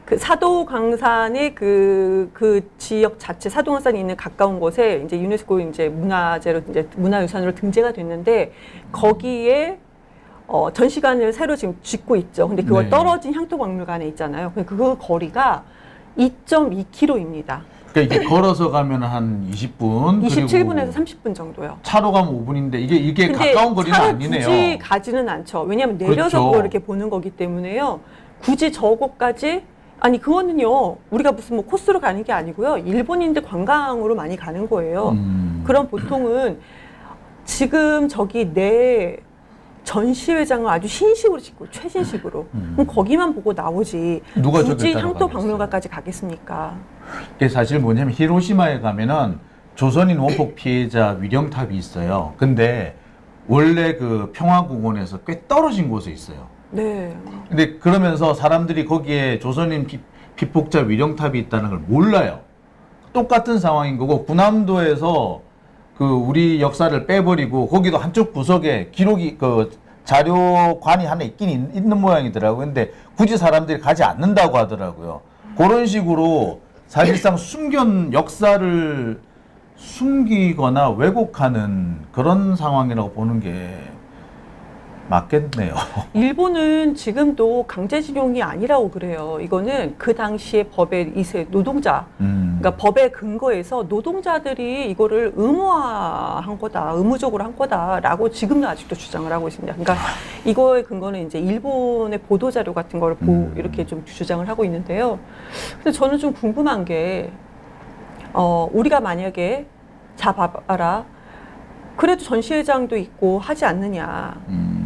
Speaker 2: 그 사도광산의 그 지역 자체 사도광산이 있는 가까운 곳에 이제 유네스코 이제 문화재로 이제 문화유산으로 등재가 됐는데 거기에 전시관을 새로 지금 짓고 있죠. 근데 그걸
Speaker 3: 네.
Speaker 2: 떨어진 향토박물관에 있잖아요. 그 거리가 2.2km입니다.
Speaker 3: 그러니까 이게 걸어서 가면 한 20분
Speaker 2: 27분에서 30분 정도요.
Speaker 3: 차로 가면 5분인데 이게
Speaker 2: 근데
Speaker 3: 가까운 거리는
Speaker 2: 차로
Speaker 3: 아니네요.
Speaker 2: 굳이 가지는 않죠. 왜냐하면 내려서
Speaker 3: 그렇죠.
Speaker 2: 그걸 이렇게 보는 거기 때문에요. 굳이 저곳까지 아니 그거는요. 우리가 무슨 뭐 코스로 가는 게 아니고요. 일본인들 관광으로 많이 가는 거예요. 그럼 보통은 지금 저기 내 전시회장을 아주 신식으로 짓고 최신식으로 그럼 거기만 보고 나오지
Speaker 3: 누가
Speaker 2: 굳이
Speaker 3: 저길
Speaker 2: 향토
Speaker 3: 따라가겠어요?
Speaker 2: 박물관까지 가겠습니까?
Speaker 3: 이게 사실 뭐냐면 히로시마에 가면은 조선인 원폭 피해자 위령탑이 있어요. 근데 원래 그 평화공원에서 꽤 떨어진 곳에 있어요.
Speaker 2: 네.
Speaker 3: 근데 그러면서 사람들이 거기에 조선인 피폭자 위령탑이 있다는 걸 몰라요. 똑같은 상황인 거고 군함도에서 그 우리 역사를 빼버리고 거기도 한쪽 구석에 기록이 그 자료관이 하나 있는 모양이더라고요. 근데 굳이 사람들이 가지 않는다고 하더라고요. 그런 식으로 사실상 역사를 숨기거나 왜곡하는 그런 상황이라고 보는 게 맞겠네요.
Speaker 2: 일본은 지금도 강제징용이 아니라고 그래요. 이거는 그 당시에 법의 노동자, 그러니까 법의 근거에서 노동자들이 이거를 의무화한 거다, 의무적으로 한 거다라고 지금도 아직도 주장을 하고 있습니다. 그러니까 이거의 근거는 이제 일본의 보도 자료 같은 걸 이렇게 좀 주장을 하고 있는데요. 근데 저는 좀 궁금한 게, 우리가 만약에 봐봐라. 그래도 전시회장도 있고 하지 않느냐.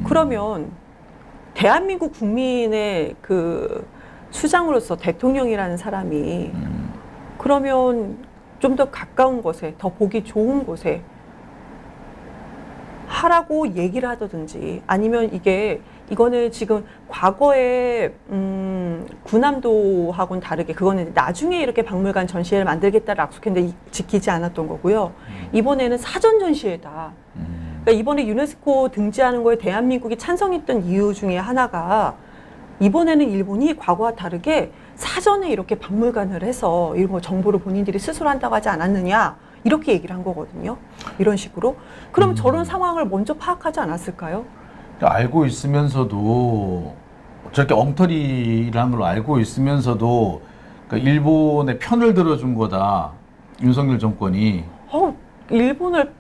Speaker 2: 그러면 대한민국 국민의 그 수장으로서 대통령이라는 사람이 그러면 좀 더 가까운 곳에 더 보기 좋은 곳에 하라고 얘기를 하든지 아니면 이거는 지금 과거에 군함도하고는 다르게 그거는 나중에 이렇게 박물관 전시회를 만들겠다를 약속했는데 지키지 않았던 거고요. 이번에는 사전 전시회다. 그러니까 이번에 유네스코 등재하는 거에 대한민국이 찬성했던 이유 중에 하나가 이번에는 일본이 과거와 다르게 사전에 이렇게 박물관을 해서 이런 거 정보를 본인들이 스스로 한다고 하지 않았느냐 이렇게 얘기를 한 거거든요. 이런 식으로. 그럼 저런 상황을 먼저 파악하지 않았을까요?
Speaker 3: 알고 있으면서도 저렇게 엉터리라는 걸 알고 있으면서도 그러니까 일본의 편을 들어준 거다. 윤석열 정권이.
Speaker 2: 일본을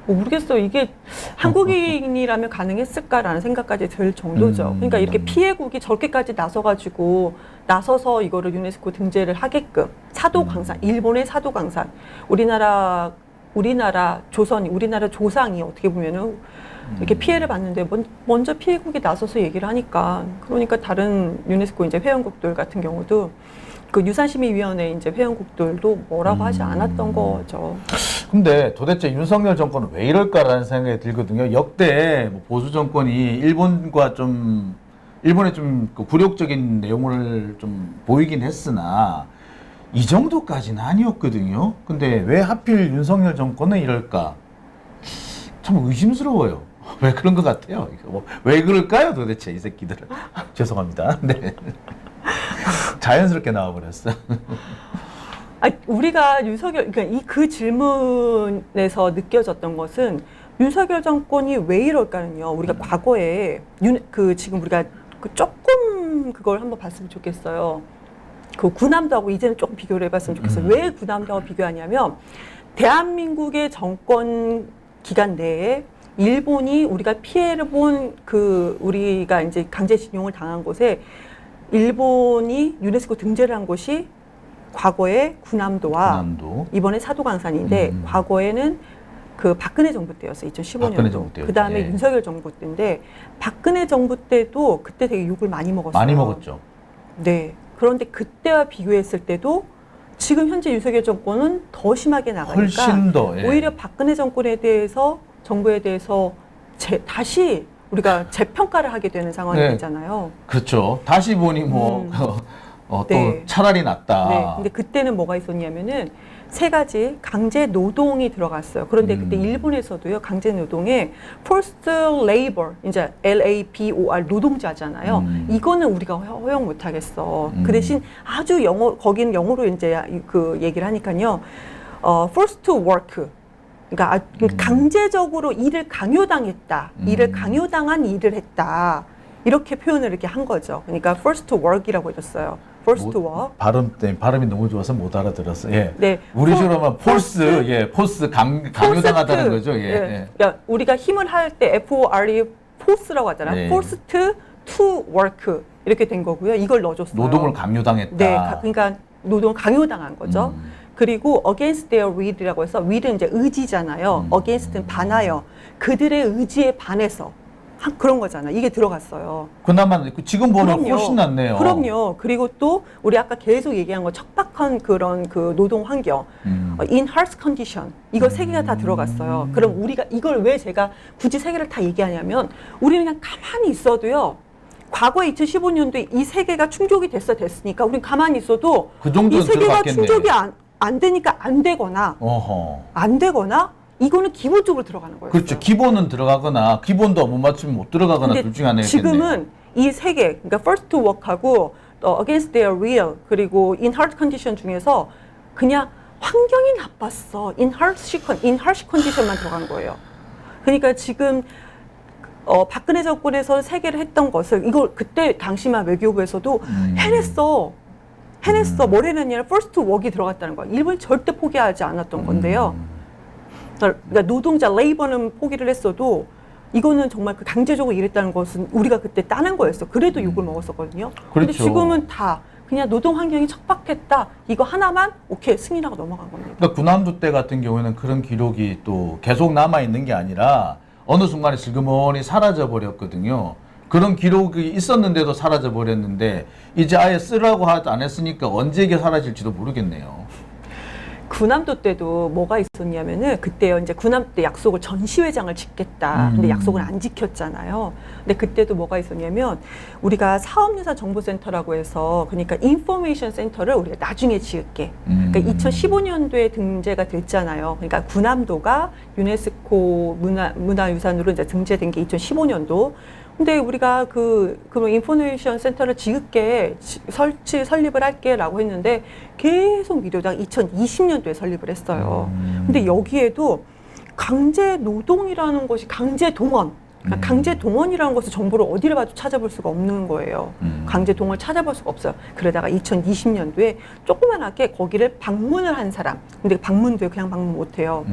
Speaker 2: 모르겠어요. 이게 한국인이라면 가능했을까라는 생각까지 들 정도죠. 그러니까 이렇게 피해국이 저렇게까지 나서서 이거를 유네스코 등재를 하게끔 사도광산, 일본의 사도광산, 우리나라 조상이 어떻게 보면은 이렇게 피해를 봤는데 먼저 피해국이 나서서 얘기를 하니까 그러니까 다른 유네스코 이제 회원국들 같은 경우도 그 유산심의위원회 이제 회원국들도 뭐라고 하지 않았던 거죠.
Speaker 3: 근데 도대체 윤석열 정권은 왜 이럴까라는 생각이 들거든요. 역대 뭐 보수 정권이 일본의 좀 그 굴욕적인 내용을 좀 보이긴 했으나 이 정도까지는 아니었거든요. 근데 왜 하필 윤석열 정권은 이럴까? 참 의심스러워요. 왜 그런 것 같아요? 왜 그럴까요, 도대체 이 새끼들은? 죄송합니다. 네. 자연스럽게 나와버렸어.
Speaker 2: 우리가 그러니까 그 질문에서 느껴졌던 것은 윤석열 정권이 왜 이럴까는요. 우리가 과거에 지금 우리가 조금 그걸 한번 봤으면 좋겠어요. 그 군함도하고 이제는 조금 비교를 해봤으면 좋겠어요. 왜 군함도하고 비교하냐면 대한민국의 정권 기간 내에 일본이 우리가 피해를 본 우리가 이제 강제징용을 당한 곳에 일본이 유네스코 등재를 한 곳이 과거에 군함도와 이번에 사도광산인데 과거에는 그 박근혜 정부 때였어요. 2015년도. 그 다음에
Speaker 3: 예.
Speaker 2: 윤석열 정부 때인데 박근혜 정부 때도 그때 되게 욕을 많이 먹었어요.
Speaker 3: 많이 먹었죠.
Speaker 2: 네. 그런데 그때와 비교했을 때도 지금 현재 윤석열 정권은 더 심하게 나가니까
Speaker 3: 훨씬 더
Speaker 2: 오히려 박근혜 정권에 대해서 정부에 대해서 다시 우리가 재평가를 하게 되는 상황이 되잖아요.
Speaker 3: 그렇죠. 다시 보니 또 차라리 낫다.
Speaker 2: 네. 근데 그때는 뭐가 있었냐면은 세 가지 강제 노동이 들어갔어요. 그런데 그때 일본에서도요, 강제 노동에 forced labor, 이제 LABOR 노동자잖아요. 이거는 우리가 허용 못 하겠어. 그 대신 아주 거기는 영어로 이제 그 얘기를 하니까요, forced work. 그러니까 강제적으로 일을 강요당했다. 일을 강요당한 일을 했다. 이렇게 표현을 이렇게 한 거죠. 그러니까 first work이라고 해줬어요. first work.
Speaker 3: 발음이 너무 좋아서 못 알아들었어. 예.
Speaker 2: 네.
Speaker 3: 우리식으로 하면 포스 강요당하다는 거죠. 예.
Speaker 2: 예. 그러니까 우리가 힘을 할 때 FORE force라고 하잖아요.
Speaker 3: 네.
Speaker 2: forced to work 이렇게 된 거고요. 이걸 넣어줬어요.
Speaker 3: 노동을 강요당했다.
Speaker 2: 네. 그러니까 노동을 강요당한 거죠. 그리고 against their will이라고 해서 will은 이제 의지잖아요. against는 반하여 그들의 의지에 반해서 그런 거잖아요. 이게 들어갔어요.
Speaker 3: 그나마 지금 보면 훨씬 낫네요.
Speaker 2: 그럼요. 그리고 또 우리 아까 계속 얘기한 거 척박한 그런 그 노동 환경, in harsh condition 이거 세 개가 다 들어갔어요. 그럼 우리가 이걸 왜 제가 굳이 세 개를 다 얘기하냐면 우리는 그냥 가만히 있어도요. 과거에 2015년도에 이 세 개가 충족이 됐으니까 우리는 가만히 있어도
Speaker 3: 그 정도는
Speaker 2: 이 세 개가
Speaker 3: 들어갔겠네.
Speaker 2: 충족이 안 되니까 안 되거나 이거는 기본적으로 들어가는 거예요.
Speaker 3: 그렇죠. 기본은 들어가거나 기본도 못 맞추면 못 들어가거나 둘 중에 하나겠네요.
Speaker 2: 지금은 이 세 개, 그러니까 first to work하고 against their will 그리고 in hard condition 중에서 그냥 환경이 나빴어. in harsh condition만 들어간 거예요. 그러니까 지금 박근혜 정권에서 세 개를 했던 것을 이걸 그때 당시만 외교부에서도 해냈어. 뭘 해냈냐면 first to work이 들어갔다는 거야. 일본이 절대 포기하지 않았던 건데요. 그러니까 노동자 레이버는 포기를 했어도 이거는 정말 그 강제적으로 일했다는 것은 우리가 그때 따는 거였어. 그래도 욕을 먹었었거든요. 그런데
Speaker 3: 그렇죠.
Speaker 2: 지금은 다 그냥 노동 환경이 척박했다. 이거 하나만 오케이 승인하고 넘어간 겁니다.
Speaker 3: 그러니까 군함도 때 같은 경우에는 그런 기록이 또 계속 남아 있는 게 아니라 어느 순간에 슬그머니 사라져 버렸거든요. 그런 기록이 있었는데도 사라져 버렸는데 이제 아예 쓰라고 안 했으니까 언제 이게 사라질지도 모르겠네요.
Speaker 2: 군함도 때도 뭐가 있었냐면은 그때 이제 군함 때 약속을 전시회장을 짓겠다. 근데 약속을 안 지켰잖아요. 근데 그때도 뭐가 있었냐면 우리가 사업유산 정보센터라고 해서 그러니까 인포메이션 센터를 우리가 나중에 지을게. 그러니까 2015년도에 등재가 됐잖아요. 그러니까 군함도가 유네스코 문화유산으로 이제 등재된 게 2015년도. 근데 우리가 그런 인포메이션 센터를 지을게, 설립을 할게라고 했는데 계속 미루다가 2020년도에 설립을 했어요. 근데 여기에도 강제 노동이라는 것이 강제 동원, 그러니까 강제 동원이라는 것을 정보를 어디를 봐도 찾아볼 수가 없는 거예요. 강제 동원을 찾아볼 수가 없어요. 그러다가 2020년도에 조그만하게 거기를 방문을 한 사람. 근데 방문도 그냥 방문 못해요.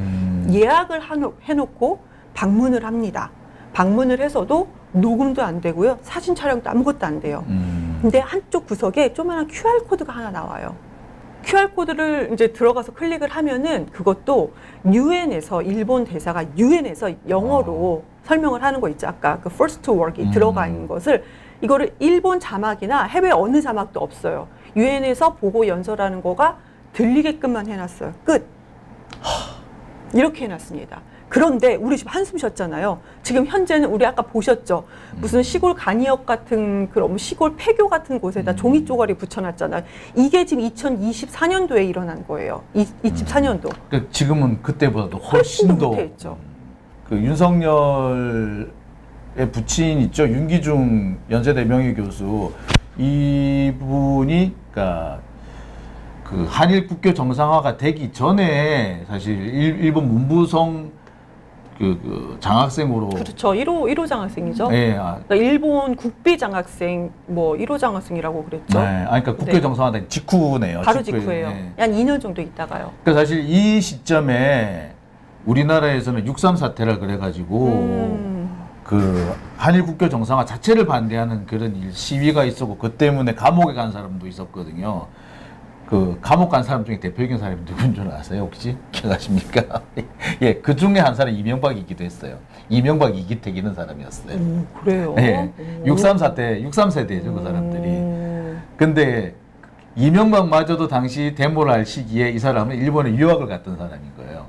Speaker 2: 예약을 해놓고 방문을 합니다. 방문을 해서도 녹음도 안 되고요. 사진 촬영도 아무것도 안 돼요. 근데 한쪽 구석에 조그만한 QR코드가 하나 나와요. QR코드를 이제 들어가서 클릭을 하면은 그것도 유엔에서 일본 대사가 유엔에서 영어로 설명을 하는 거 있죠. 아까 그 first to work이 들어가 있는 것을 이거를 일본 자막이나 해외 어느 자막도 없어요. 유엔에서 보고 연설하는 거가 들리게끔만 해놨어요. 끝. 이렇게 해놨습니다. 그런데 우리 집 한숨 쉬었잖아요. 지금 현재는 우리 아까 보셨죠? 무슨 시골 간이역 같은 그런 시골 폐교 같은 곳에다 종이 쪼가리 붙여놨잖아요. 이게 지금 2024년도에 일어난 거예요. 24년도.
Speaker 3: 그러니까 지금은 그때보다도
Speaker 2: 훨씬
Speaker 3: 훨씬
Speaker 2: 더
Speaker 3: 더
Speaker 2: 못했죠.
Speaker 3: 그 윤석열의 부친 있죠. 윤기중 연세대 명예교수 이분이 그러니까 그 한일 국교 정상화가 되기 전에 사실 일본 문부성 그 장학생으로
Speaker 2: 그렇죠. 1호 장학생이죠.
Speaker 3: 네,
Speaker 2: 그러니까 일본 국비 장학생 뭐 1호 장학생이라고 그랬죠.
Speaker 3: 네, 그러니까 국교
Speaker 2: 네.
Speaker 3: 정상화된 직후네요.
Speaker 2: 바로
Speaker 3: 직후에.
Speaker 2: 직후예요.
Speaker 3: 네.
Speaker 2: 한 2년 정도 있다가요.
Speaker 3: 그러니까 사실 이 시점에 우리나라에서는 6.3 사태라 그래가지고 그 한일 국교 정상화 자체를 반대하는 그런 시위가 있었고 그 때문에 감옥에 간 사람도 있었거든요. 그 감옥 간 사람 중에 대표적인 사람이 누군 줄 아세요? 혹시 기억하십니까? 예, 그 중에 한 사람이 이명박이기도 했어요. 이명박 이기택 이런 사람이었어요.
Speaker 2: 그래요?
Speaker 3: 예, 6.3 사태, 6.3세대죠 그 사람들이. 근데 이명박마저도 당시 데모를 할 시기에 이 사람은 일본에 유학을 갔던 사람인 거예요.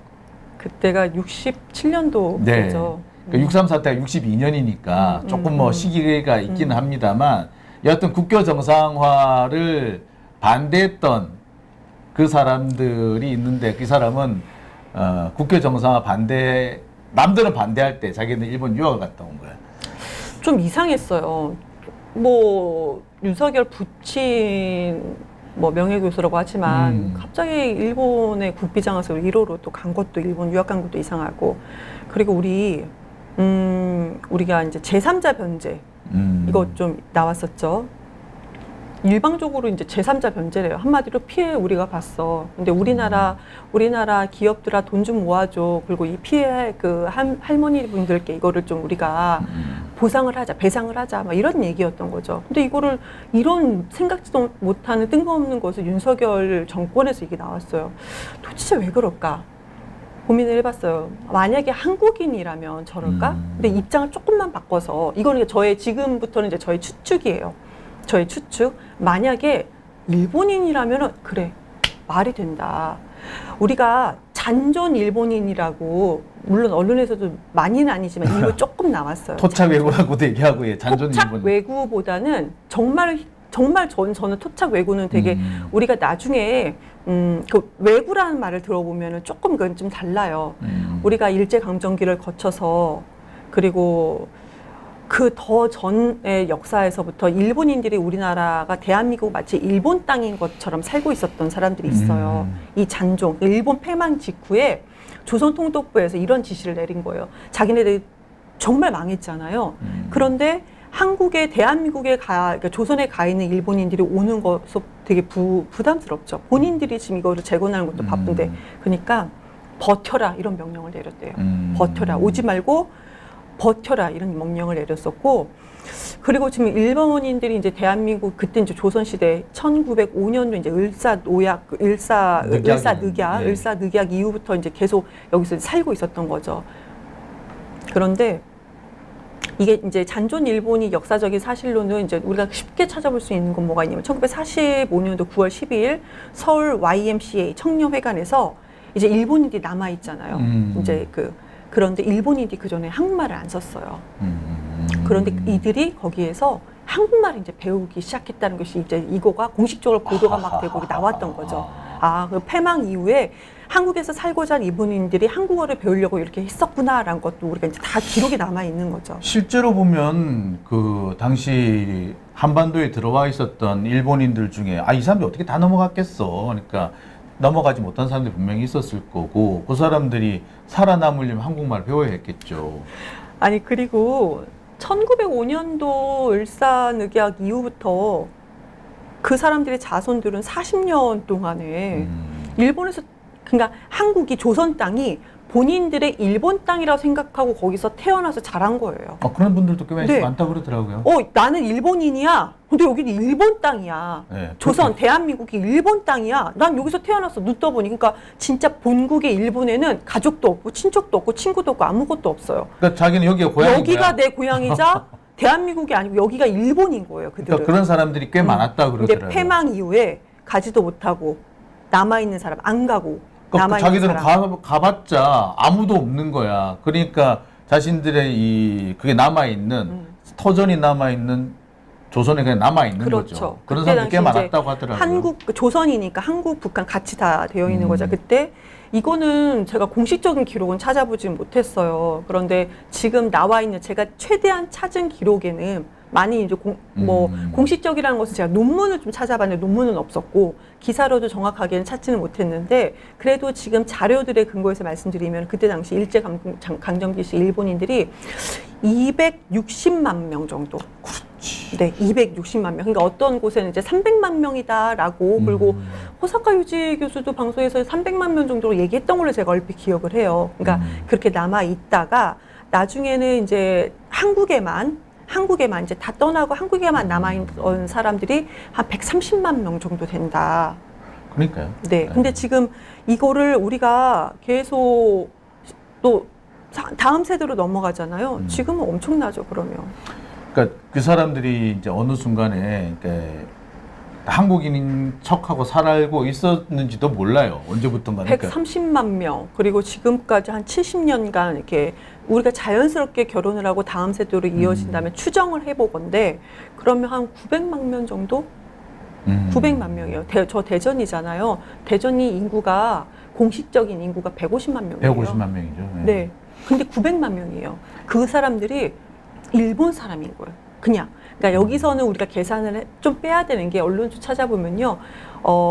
Speaker 2: 그때가 67년도죠.
Speaker 3: 네. 그러니까 6.3 사태가 62년이니까 조금 뭐 시기가 있기는 합니다만 여하튼 국교 정상화를 반대했던 그 사람들이 있는데 그 사람은 국교 정상화 반대 남들은 반대할 때 자기는 일본 유학을 갔다 온 거야.
Speaker 2: 좀 이상했어요. 뭐 윤석열 부친 뭐 명예교수라고 하지만 갑자기 일본의 국비장학생으로 1호로 또 간 것도 일본 유학 간 것도 이상하고 그리고 우리가 이제 제3자 변제 이거 좀 나왔었죠. 일방적으로 이제 제3자 변제래요. 한마디로 피해 우리가 봤어. 근데 우리나라 기업들아 돈 좀 모아줘. 그리고 이 피해 그 할머니 분들께 이거를 좀 우리가 보상을 하자, 배상을 하자, 막 이런 얘기였던 거죠. 근데 이거를 이런 생각지도 못하는 뜬금없는 것을 윤석열 정권에서 이게 나왔어요. 도대체 왜 그럴까? 고민을 해봤어요. 만약에 한국인이라면 저럴까? 근데 입장을 조금만 바꿔서 이거는 지금부터는 이제 저의 추측이에요. 저의 추측. 만약에 일본인이라면 그래 말이 된다. 우리가 잔존 일본인이라고 물론 언론에서도 많이는 아니지만 일부 조금 나왔어요.
Speaker 3: 토착 외구라고도 얘기하고 예, 잔존
Speaker 2: 토착
Speaker 3: 일본.
Speaker 2: 외구보다는 정말 저는 토착 외구는 되게 우리가 나중에 그 외구라는 말을 들어보면은 조금 그건 좀 달라요. 우리가 일제 강점기를 거쳐서 그리고 그 더 전의 역사에서부터 일본인들이 우리나라가 대한민국 마치 일본 땅인 것처럼 살고 있었던 사람들이 있어요. 이 잔종, 일본 패망 직후에 조선통독부에서 이런 지시를 내린 거예요. 자기네들이 정말 망했잖아요. 그런데 한국에 대한민국에 그러니까 조선에 가 있는 일본인들이 오는 것도 되게 부담스럽죠. 본인들이 지금 이거를 재건하는 것도 바쁜데, 그러니까 버텨라 이런 명령을 내렸대요. 버텨라, 오지 말고 버텨라 이런 명령을 내렸었고, 그리고 지금 일본인들이 이제 대한민국 그때 이제 조선 시대 1905년도 이제 을사늑약 이후부터 이제 계속 여기서 살고 있었던 거죠. 그런데 이게 이제 잔존 일본이 역사적인 사실로는 이제 우리가 쉽게 찾아볼 수 있는 건 뭐가 있냐면 1945년도 9월 12일 서울 YMCA 청년회관에서 이제 일본인들이 남아 있잖아요. 이제 그런데 일본인들이 그 전에 한국말을 안 썼어요. 그런데 이들이 거기에서 한국말을 이제 배우기 시작했다는 것이 이제 이거가 공식적으로 보도가 막 되고 나왔던 거죠. 그 패망 이후에 한국에서 살고자 하는 일본인들이 한국어를 배우려고 이렇게 했었구나라는 것도 우리가 이제 다 기록이 남아 있는 거죠.
Speaker 3: 실제로 보면 그 당시 한반도에 들어와 있었던 일본인들 중에 이 사람들이 어떻게 다 넘어갔겠어. 그러니까 넘어가지 못한 사람들이 분명히 있었을 거고 그 사람들이 살아남으려면 한국말 배워야 했겠죠.
Speaker 2: 아니 그리고 1905년도 일산의학 이후부터 그 사람들의 자손들은 40년 동안에 일본에서 그러니까 한국이 조선 땅이 본인들의 일본 땅이라고 생각하고 거기서 태어나서 자란 거예요.
Speaker 3: 그런 분들도 꽤
Speaker 2: 네.
Speaker 3: 많다고 그러더라고요.
Speaker 2: 나는 일본인이야. 근데 여기는 일본 땅이야.
Speaker 3: 네,
Speaker 2: 조선, 대한민국이 일본 땅이야. 난 여기서 태어났어. 눈 떠보니. 그러니까 진짜 본국의 일본에는 가족도 없고 친척도 없고 친구도 없고 아무것도 없어요.
Speaker 3: 그러니까 자기는 여기가 고향인
Speaker 2: 여기가
Speaker 3: 거야.
Speaker 2: 내 고향이자 대한민국이 아니고 여기가 일본인 거예요. 그들은.
Speaker 3: 그러니까 그런 사람들이 꽤 많았다고
Speaker 2: 근데
Speaker 3: 그러더라고요.
Speaker 2: 패망 이후에 가지도 못하고 남아있는 사람 안 가고
Speaker 3: 그러니까
Speaker 2: 남아있는
Speaker 3: 자기들은
Speaker 2: 사람.
Speaker 3: 가봤자 아무도 없는 거야. 그러니까 자신들의 그게 남아있는 터전이 남아있는 조선에 그냥 남아있는
Speaker 2: 그렇죠.
Speaker 3: 거죠. 그런
Speaker 2: 그때
Speaker 3: 사람들이 꽤
Speaker 2: 당시
Speaker 3: 많았다고 하더라고요.
Speaker 2: 한국 조선이니까 한국, 북한 같이 다 되어 있는 거죠. 그때 이거는 제가 공식적인 기록은 찾아보진 못했어요. 그런데 지금 나와 있는 제가 최대한 찾은 기록에는 많이 이제 공식적이라는 것은 제가 논문을 좀 찾아봤는데 논문은 없었고 기사로도 정확하게는 찾지는 못했는데 그래도 지금 자료들의 근거에서 말씀드리면 그때 당시 일제강점기 시 일본인들이 260만 명 정도.
Speaker 3: 그렇지.
Speaker 2: 네, 260만 명. 그러니까 어떤 곳에는 이제 300만 명이다라고 그리고 호사카 유지 교수도 방송에서 300만 명 정도로 얘기했던 걸로 제가 얼핏 기억을 해요. 그러니까 그렇게 남아 있다가 나중에는 이제 한국에만 이제 다 떠나고 한국에만 남아있는 사람들이 한 130만 명 정도 된다.
Speaker 3: 그러니까요.
Speaker 2: 네. 근데 지금 이거를 우리가 계속 또 다음 세대로 넘어가잖아요. 지금은 엄청나죠, 그러면.
Speaker 3: 그러니까 그 사람들이 이제 어느 순간에 한국인인 척하고 살고 있었는지도 몰라요. 언제부턴가.
Speaker 2: 130만 명, 그리고 지금까지 한 70년간 이렇게 우리가 자연스럽게 결혼을 하고 다음 세대로 이어진다면 추정을 해보건데, 그러면 한 900만 명 정도? 900만 명이에요. 저 대전이잖아요. 대전이 인구가, 공식적인 인구가 150만 명이에요.
Speaker 3: 150만 명이죠.
Speaker 2: 네. 근데 900만 명이에요. 그 사람들이 일본 사람인 거예요. 그냥. 그러니까 여기서는 우리가 계산을 좀 빼야 되는 게 언론 좀 찾아보면요.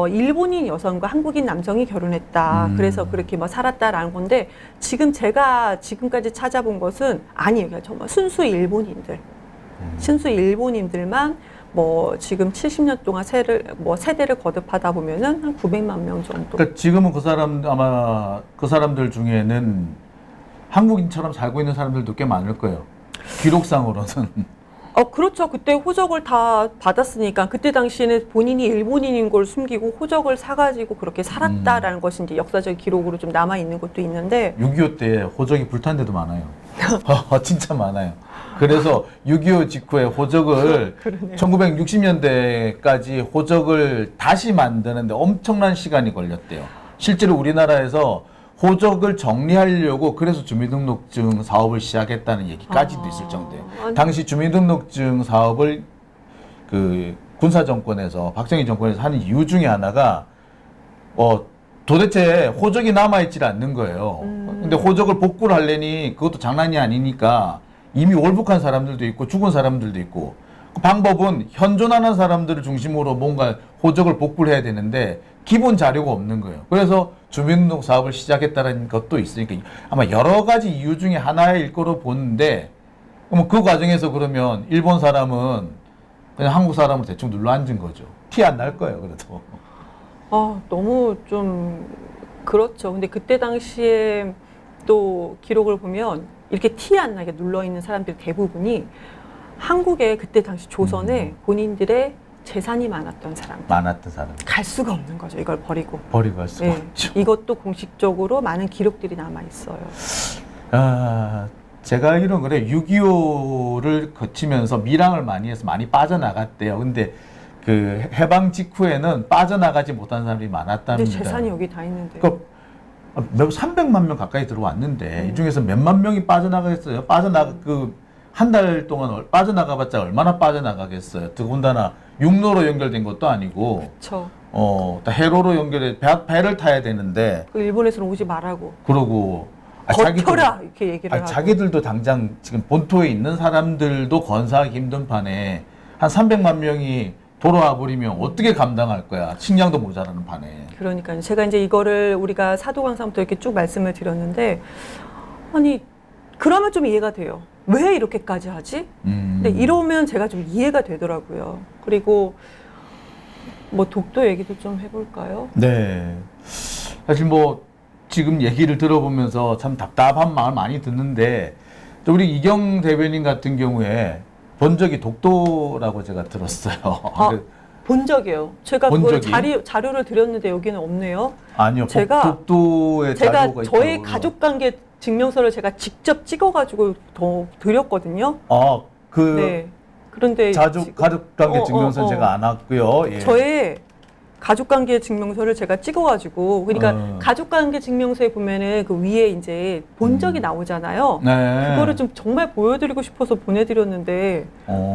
Speaker 2: 일본인 여성과 한국인 남성이 결혼했다. 그래서 그렇게 뭐 살았다라는 건데 지금 제가 지금까지 찾아본 것은 아니에요. 그냥 정말 순수 일본인들. 순수 일본인들만 뭐 지금 70년 동안 세대를 거듭하다 보면은 한 900만 명 정도.
Speaker 3: 그러니까 지금은 아마 그 사람들 중에는 한국인처럼 살고 있는 사람들도 꽤 많을 거예요. 기록상으로는.
Speaker 2: 그렇죠. 그때 호적을 다 받았으니까 그때 당시에는 본인이 일본인인 걸 숨기고 호적을 사가지고 그렇게 살았다라는 것이 이제 역사적 기록으로 좀 남아 있는 것도 있는데
Speaker 3: 6.25 때 호적이 불탄 데도 많아요. 진짜 많아요. 그래서 6.25 직후에 호적을 1960년대까지 호적을 다시 만드는데 엄청난 시간이 걸렸대요. 실제로 우리나라에서 호적을 정리하려고 그래서 주민등록증 사업을 시작했다는 얘기까지도 있을 정도예요. 당시 주민등록증 사업을 그 군사정권에서 박정희 정권에서 하는 이유 중에 하나가 도대체 호적이 남아있질 않는 거예요. 근데 호적을 복구를 하려니 그것도 장난이 아니니까 이미 월북한 사람들도 있고 죽은 사람들도 있고 그 방법은 현존하는 사람들을 중심으로 뭔가 호적을 복구를 해야 되는데 기본 자료가 없는 거예요. 그래서 주민등록 사업을 시작했다는 것도 있으니까 아마 여러 가지 이유 중에 하나일 거로 보는데 그 과정에서 그러면 일본 사람은 그냥 한국 사람을 대충 눌러 앉은 거죠. 티 안 날 거예요, 그래도.
Speaker 2: 너무 좀 그렇죠. 근데 그때 당시에 또 기록을 보면 이렇게 티 안 나게 눌러 있는 사람들 대부분이 한국에 그때 당시 조선에 본인들의 재산이 많았던 사람. 갈 수가 없는 거죠. 이걸 버리고
Speaker 3: 갈 수가 없죠.
Speaker 2: 이것도 공식적으로 많은 기록들이 남아 있어요.
Speaker 3: 제가 알기로는 그래 6.25를 거치면서 밀항을 많이 해서 많이 빠져나갔대요. 근데 그 해방 직후에는 빠져나가지 못한 사람들이 많았답니다.
Speaker 2: 근데 재산이 여기 다 있는데.
Speaker 3: 300만 명 가까이 들어왔는데 이 중에서 몇만 명이 빠져나가겠어요. 한 달 동안 빠져나가봤자 얼마나 빠져나가겠어요. 더군다나 육로로 연결된 것도 아니고,
Speaker 2: 그렇죠.
Speaker 3: 해로로 연결해 배를 타야 되는데.
Speaker 2: 그 일본에서는 오지 말라고.
Speaker 3: 그러고
Speaker 2: 버텨라 이렇게 얘기를 하고.
Speaker 3: 자기들도 당장 지금 본토에 있는 사람들도 건사하기 힘든 판에 한 300만 명이 돌아와 버리면 어떻게 감당할 거야? 식량도 모자라는 판에.
Speaker 2: 그러니까 제가 이제 이거를 우리가 사도강사부터 이렇게 쭉 말씀을 드렸는데 아니 그러면 좀 이해가 돼요. 왜 이렇게까지 하지? 근데 이러면 제가 좀 이해가 되더라고요. 그리고 뭐 독도 얘기도 좀 해볼까요?
Speaker 3: 네. 사실 뭐 지금 얘기를 들어보면서 참 답답한 마음 많이 듣는데 또 우리 이경 대변인 같은 경우에 본 적이 독도라고 제가 들었어요.
Speaker 2: 아, 본 적이에요. 제가
Speaker 3: 본
Speaker 2: 그걸
Speaker 3: 적이?
Speaker 2: 자료를 드렸는데 여기는 없네요.
Speaker 3: 아니요.
Speaker 2: 제가-
Speaker 3: 독도의
Speaker 2: 제가
Speaker 3: 자료가
Speaker 2: 저의
Speaker 3: 있다고.
Speaker 2: 가족관계 증명서를 제가 직접 찍어가지고 더 드렸거든요.
Speaker 3: 아, 그
Speaker 2: 네. 그런데 지금-
Speaker 3: 가족관계 증명서 제가 안 왔고요. 예.
Speaker 2: 저의 가족관계 증명서를 제가 찍어가지고 그러니까 가족관계 증명서에 보면은 그 위에 이제 본 적이 나오잖아요.
Speaker 3: 네.
Speaker 2: 그거를 좀 정말 보여드리고 싶어서 보내드렸는데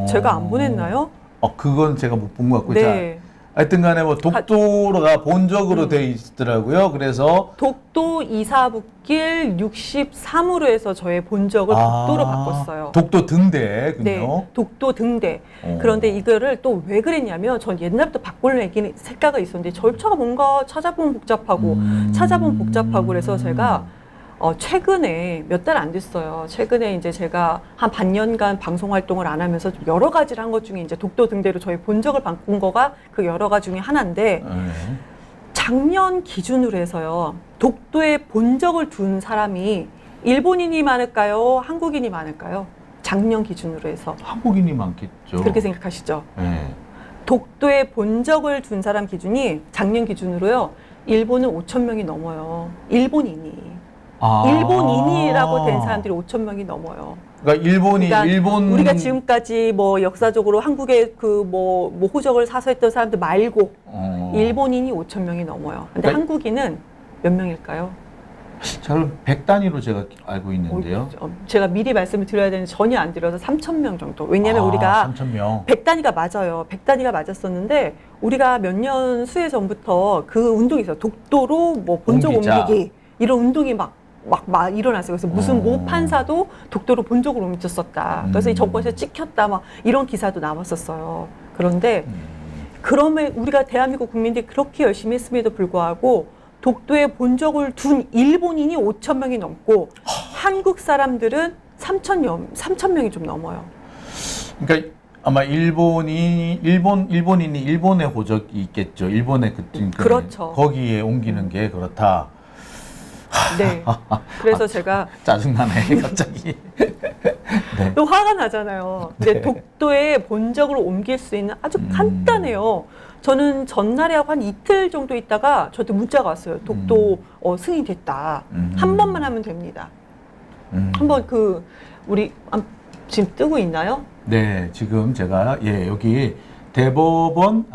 Speaker 2: 제가 안 보냈나요?
Speaker 3: 그건 제가 못 본 것 같고요.
Speaker 2: 네.
Speaker 3: 자, 하여튼간에 뭐 독도가 본적으로 돼 있더라고요. 그래서
Speaker 2: 독도 이사북길 63으로 해서 저의 본적을 독도로 바꿨어요.
Speaker 3: 독도 등대군요.
Speaker 2: 네, 독도 등대.
Speaker 3: 어.
Speaker 2: 그런데 이거를 또 왜 그랬냐면 전 옛날부터 바꿀 생각이 있었는데 절차가 뭔가 찾아보면 복잡하고 찾아보면 복잡하고 그래서 제가 최근에 몇 달 안 됐어요. 최근에 이제 제가 한 반년간 방송 활동을 안 하면서 좀 여러 가지를 한 것 중에 이제 독도 등대로 저희 본적을 바꾼 거가 그 여러 가지 중에 하나인데
Speaker 3: 네.
Speaker 2: 작년 기준으로 해서요. 독도에 본적을 둔 사람이 일본인이 많을까요? 한국인이 많을까요? 작년 기준으로 해서.
Speaker 3: 한국인이 많겠죠.
Speaker 2: 그렇게 생각하시죠?
Speaker 3: 네.
Speaker 2: 독도에 본적을 둔 사람 기준이 작년 기준으로요. 일본은 5천 명이 넘어요. 일본인이. 일본인이라고 된 사람들이 5천 명이 넘어요.
Speaker 3: 그러니까
Speaker 2: 그러니까
Speaker 3: 일본
Speaker 2: 우리가 지금까지 뭐 역사적으로 한국의 그 뭐 호적을 사서했던 사람들 말고 일본인이 5천 명이 넘어요. 근데
Speaker 3: 그러니까-
Speaker 2: 한국인은 몇 명일까요?
Speaker 3: 잘 100단위로 제가 알고 있는데요.
Speaker 2: 제가 미리 말씀을 드려야 되는데 전혀 안 드려서 3천 명 정도. 왜냐하면 우리가
Speaker 3: 3,000명.
Speaker 2: 100단위가 맞아요. 100단위가 맞았었는데 우리가 몇 년 수해 전부터 그 운동이 있어요. 독도로 뭐 본적
Speaker 3: 옮기자.
Speaker 2: 옮기기 이런 운동이 막 일어났어요. 그래서 무슨 모 판사도 독도로 본적으로 옮겼었다. 그래서 이 정권에서 찍혔다. 막 이런 기사도 나왔었어요. 그런데 그러면 우리가 대한민국 국민들이 그렇게 열심히 했음에도 불구하고 독도에 본적을 둔 일본인이 5천 명이 넘고 한국 사람들은 3천 명이 좀 넘어요.
Speaker 3: 그러니까 아마 일본인이 일본의 호적이 있겠죠. 일본의
Speaker 2: 그렇죠.
Speaker 3: 거기에 옮기는 게 그렇다.
Speaker 2: 네. 그래서 제가
Speaker 3: 짜증나네 갑자기. 네.
Speaker 2: 또 화가 나잖아요. 근데 독도에 본적으로 옮길 수 있는 아주 간단해요. 저는 전날에 하고 한 이틀 정도 있다가 저한테 문자가 왔어요. 독도 승인됐다. 한 번만 하면 됩니다. 한번 우리 지금 뜨고 있나요?
Speaker 3: 네, 지금 제가 여기 대법원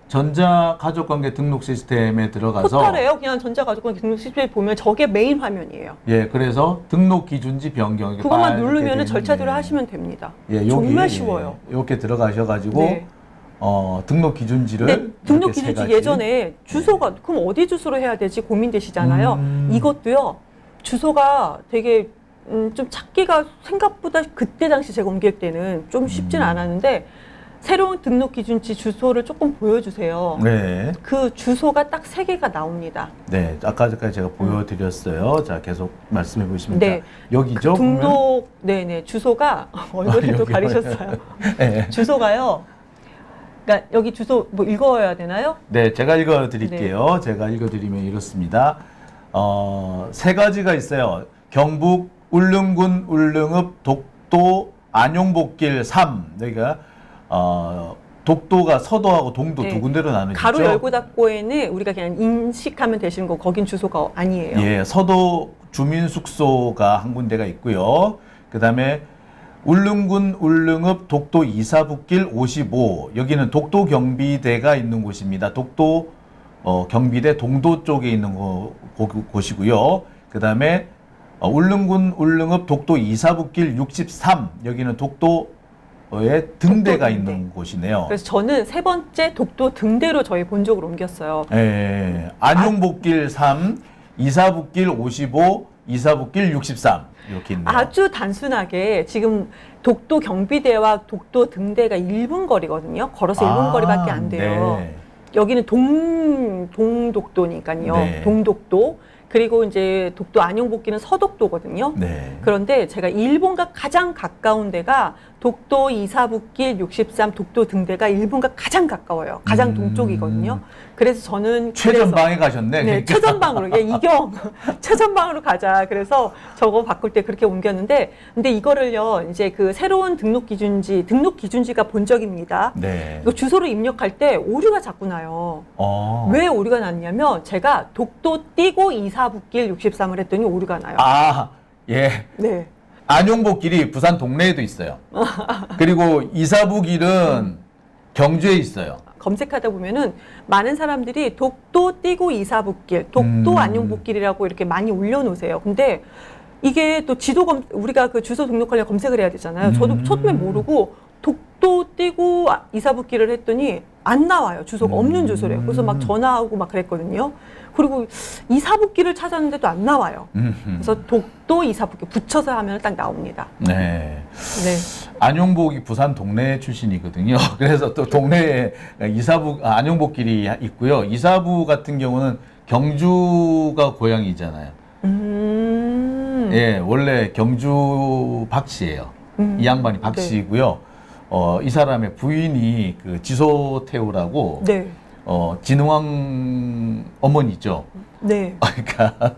Speaker 3: 전자가족관계 등록 시스템에 들어가서
Speaker 2: 포털에요. 그냥 전자가족관계 등록 시스템에 보면 저게 메인 화면이에요.
Speaker 3: 그래서 등록 기준지 변경
Speaker 2: 그것만 누르면 절차대로 하시면 됩니다.
Speaker 3: 여기,
Speaker 2: 정말 쉬워요.
Speaker 3: 이렇게 들어가셔가지고
Speaker 2: 네.
Speaker 3: 등록 기준지를
Speaker 2: 근데 등록
Speaker 3: 이렇게 세
Speaker 2: 기준지
Speaker 3: 가지.
Speaker 2: 예전에 주소가 그럼 어디 주소로 해야 되지 고민되시잖아요. 이것도요. 주소가 되게 좀 찾기가 생각보다 그때 당시 제가 옮길 때는 좀 쉽진 않았는데 새로운 등록 기준지 주소를 조금 보여주세요.
Speaker 3: 네,
Speaker 2: 그 주소가 딱 3개가 나옵니다.
Speaker 3: 네, 아까 전까지 제가 보여드렸어요. 자, 계속 말씀해 보시면
Speaker 2: 네.
Speaker 3: 여기죠. 보면.
Speaker 2: 등록 네네 주소가 얼굴이 또
Speaker 3: 여기,
Speaker 2: 가리셨어요.
Speaker 3: 네.
Speaker 2: 주소가요. 그러니까 여기 주소 뭐 읽어야 되나요?
Speaker 3: 네, 제가 읽어드릴게요.
Speaker 2: 네.
Speaker 3: 제가 읽어드리면 이렇습니다. 3가지가 있어요. 경북 울릉군 울릉읍 독도 안용복길 3. 여기가 독도가 서도하고 동도
Speaker 2: 네.
Speaker 3: 두 군데로 나누죠.
Speaker 2: 가로 열고 닫고에는 우리가 그냥 인식하면 되시는 거 거긴 주소가 아니에요.
Speaker 3: 예, 서도 주민 숙소가 한 군데가 있고요. 그다음에 울릉군 울릉읍 독도 이사북길 55. 여기는 독도 경비대가 있는 곳입니다. 독도 경비대 동도 쪽에 있는 곳이고요. 그다음에 울릉군 울릉읍 독도 이사북길 63. 여기는 독도의 등대가
Speaker 2: 등대.
Speaker 3: 있는 곳이네요.
Speaker 2: 그래서 저는 3번째 독도 등대로 저희 본적으로 옮겼어요.
Speaker 3: 안용복길 3, 이사북길 55, 이사북길 63 이렇게 있네요.
Speaker 2: 아주 단순하게 지금 독도 경비대와 독도 등대가 1분 거리거든요. 걸어서 1분 거리밖에 안 돼요.
Speaker 3: 네.
Speaker 2: 여기는 동독도니까요.
Speaker 3: 네.
Speaker 2: 동독도. 그리고 이제 독도 안용복귀는 서독도거든요.
Speaker 3: 네.
Speaker 2: 그런데 제가 일본과 가장 가까운 데가 독도 이사북길 63 독도 등대가 일본과 가장 가까워요. 가장 동쪽이거든요. 그래서 저는
Speaker 3: 최전방에 가셨네.
Speaker 2: 네,
Speaker 3: 그러니까.
Speaker 2: 최전방으로 이경 최전방으로 가자. 그래서 저거 바꿀 때 그렇게 옮겼는데, 근데 이거를요 이제 그 새로운 등록 기준지가 본적입니다.
Speaker 3: 네.
Speaker 2: 이거 주소를 입력할 때 오류가 자꾸 나요. 왜 오류가 났냐면 제가 독도 띄고 이사북길 63을 했더니 오류가 나요.
Speaker 3: 아, 예.
Speaker 2: 네.
Speaker 3: 안용복길이 부산 동래에도 있어요. 그리고 이사북길은 경주에 있어요.
Speaker 2: 검색하다 보면은 많은 사람들이 독도 띄고 이사북길, 독도 안용복길이라고 이렇게 많이 올려놓으세요. 근데 이게 또 우리가 그 주소 등록하려면 검색을 해야 되잖아요. 저도 처음에 모르고 독도 띄고 이사북길을 했더니 안 나와요. 주소가 없는 주소래요. 그래서 막 전화하고 막 그랬거든요. 그리고 이사북길을 찾았는데도 안 나와요. 그래서 독도 이사북길 붙여서 하면 딱 나옵니다.
Speaker 3: 네.
Speaker 2: 네.
Speaker 3: 안용복이 부산 동래 출신이거든요. 그래서 또 동래에 안용복길이 있고요. 이사부 같은 경우는 경주가 고향이잖아요. 예, 원래 경주 박씨예요. 이 양반이 박씨이고요. 이 사람의 부인이 그 지소태우라고
Speaker 2: 네.
Speaker 3: 진흥왕 어머니죠.
Speaker 2: 네.
Speaker 3: 그러니까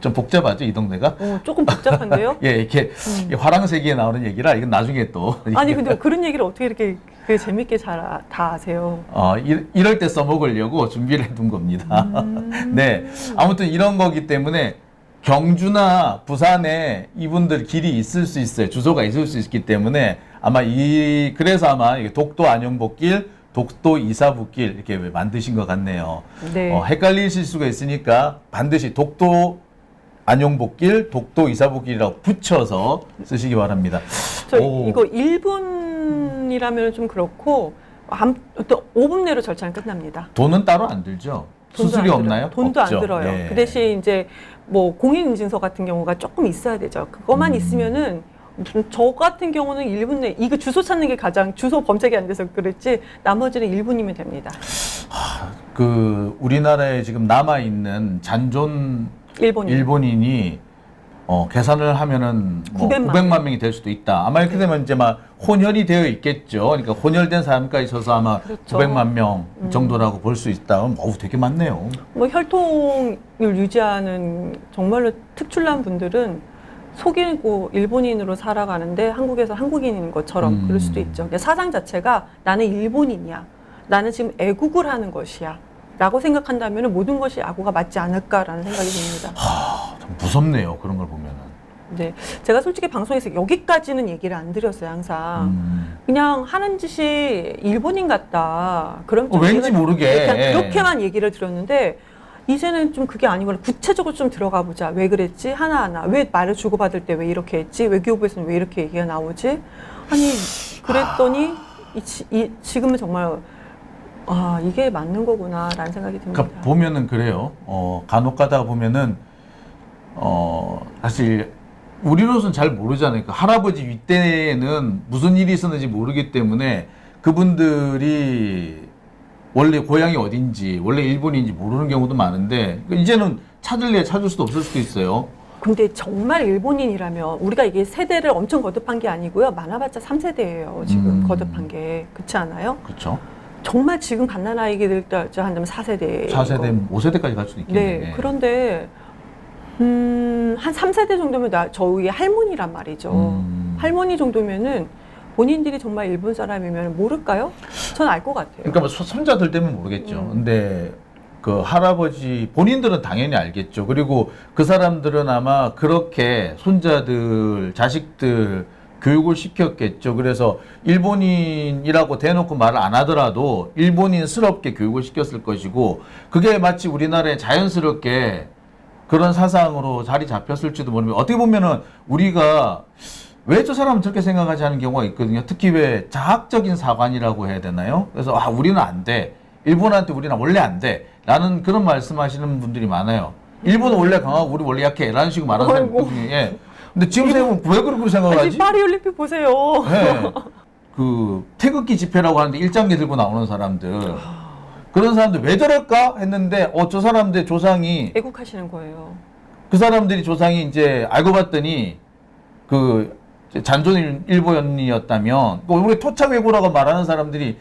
Speaker 3: 좀 복잡하죠, 이 동네가?
Speaker 2: 조금 복잡한데요?
Speaker 3: 예, 이렇게 화랑세기에 나오는 얘기라 이건 나중에 또.
Speaker 2: 아니 근데 그런 얘기를 어떻게 이렇게 재밌게 다 아세요?
Speaker 3: 이럴 때 써먹으려고 준비를 해둔 겁니다. 네, 아무튼 이런 거기 때문에 경주나 부산에 이분들 길이 있을 수 있어요. 주소가 있을 수 있기 때문에 아마 그래서 아마 독도 안용복길, 독도 이사북길 이렇게 만드신 것 같네요.
Speaker 2: 네.
Speaker 3: 헷갈리실 수가 있으니까 반드시 독도 안용복길, 독도 이사북길이라고 붙여서 쓰시기 바랍니다.
Speaker 2: 이거 1분이라면 좀 그렇고 또 5분 내로 절차는 끝납니다.
Speaker 3: 돈은 따로 안 들죠? 수수료 없나요?
Speaker 2: 돈도
Speaker 3: 없죠.
Speaker 2: 안 들어요.
Speaker 3: 네.
Speaker 2: 그 대신 이제 뭐 공인인증서 같은 경우가 조금 있어야 되죠. 그것만 있으면은 무슨 저 같은 경우는 1분 내 이거 주소 찾는 게 가장 주소 검색이 안 돼서 그랬지 나머지는 1분이면 됩니다.
Speaker 3: 우리나라에 지금 남아 있는 잔존 일본인이 계산을 하면은 뭐 900만 명이 될 수도 있다. 아마 이렇게 되면 이제 막 혼혈이 되어 있겠죠. 그러니까 혼혈된 사람까지 있어서 아마
Speaker 2: 그렇죠.
Speaker 3: 900만 명 정도라고 볼 수 있다. 되게 많네요.
Speaker 2: 뭐 혈통을 유지하는 정말로 특출난 분들은 속이고 일본인으로 살아가는데 한국에서 한국인인 것처럼 그럴 수도 있죠. 그러니까 사상 자체가 나는 일본인이야. 나는 지금 애국을 하는 것이야. 라고 생각한다면 모든 것이 악어가 맞지 않을까라는 생각이 듭니다.
Speaker 3: 좀 무섭네요. 그런 걸 보면은.
Speaker 2: 네. 제가 솔직히 방송에서 여기까지는 얘기를 안 드렸어요, 항상. 그냥 하는 짓이 일본인 같다. 그럼 좀
Speaker 3: 왠지 모르게.
Speaker 2: 그냥 그렇게만 얘기를 드렸는데, 이제는 좀 그게 아니고 구체적으로 좀 들어가 보자. 왜 그랬지? 하나하나. 왜 말을 주고받을 때 왜 이렇게 했지? 외교부에서는 왜 이렇게 얘기가 나오지? 아니, 그랬더니 지금은 정말 이게 맞는 거구나라는 생각이 듭니다.
Speaker 3: 그러니까 보면은 그래요. 간혹 가다가 보면은 사실 우리로서는 잘 모르잖아요. 그 할아버지 윗대에는 무슨 일이 있었는지 모르기 때문에 그분들이 원래 고향이 어딘지, 원래 일본인지 모르는 경우도 많은데 이제는 찾을 수도 없을 수도 있어요.
Speaker 2: 근데 정말 일본인이라면 우리가 이게 세대를 엄청 거듭한 게 아니고요. 많아봤자 3세대예요. 지금 거듭한 게. 그렇지 않아요?
Speaker 3: 그렇죠.
Speaker 2: 정말 지금 갓난아이들 한다면 4세대.
Speaker 3: 4세대, 5세대까지 갈 수도 있겠네.
Speaker 2: 네. 그런데 한 3세대 정도면 저희 할머니란 말이죠. 할머니 정도면은 본인들이 정말 일본 사람이면 모를까요? 전 알 것 같아요.
Speaker 3: 그러니까 뭐 손자들 되면 모르겠죠. 근데 그 할아버지 본인들은 당연히 알겠죠. 그리고 그 사람들은 아마 그렇게 손자들, 자식들 교육을 시켰겠죠. 그래서 일본인이라고 대놓고 말을 안 하더라도 일본인스럽게 교육을 시켰을 것이고 그게 마치 우리나라에 자연스럽게 그런 사상으로 자리 잡혔을지도 모르면 어떻게 보면은 우리가 왜 저 사람은 저렇게 생각하지 않은 경우가 있거든요. 특히 왜 자학적인 사관이라고 해야 되나요? 그래서 우리는 안 돼. 일본한테 우리는 원래 안 돼. 라는 그런 말씀하시는 분들이 많아요. 일본은 원래 강하고 우리 원래 약해. 라는 식으로 말하는 사람이
Speaker 2: 아이고.
Speaker 3: 있거든요. 예. 근데 지금 생각하면 왜 그렇게 생각을
Speaker 2: 아니,
Speaker 3: 하지?
Speaker 2: 파리 올림픽 보세요.
Speaker 3: 네. 그 태극기 집회라고 하는데 일장기 들고 나오는 사람들 그런 사람들 왜 저럴까 했는데 저 사람들 조상이
Speaker 2: 애국하시는 거예요.
Speaker 3: 그 사람들이 조상이 이제 알고 봤더니 그 잔존 일본이었다면 우리 토착 왜구라고 말하는 사람들이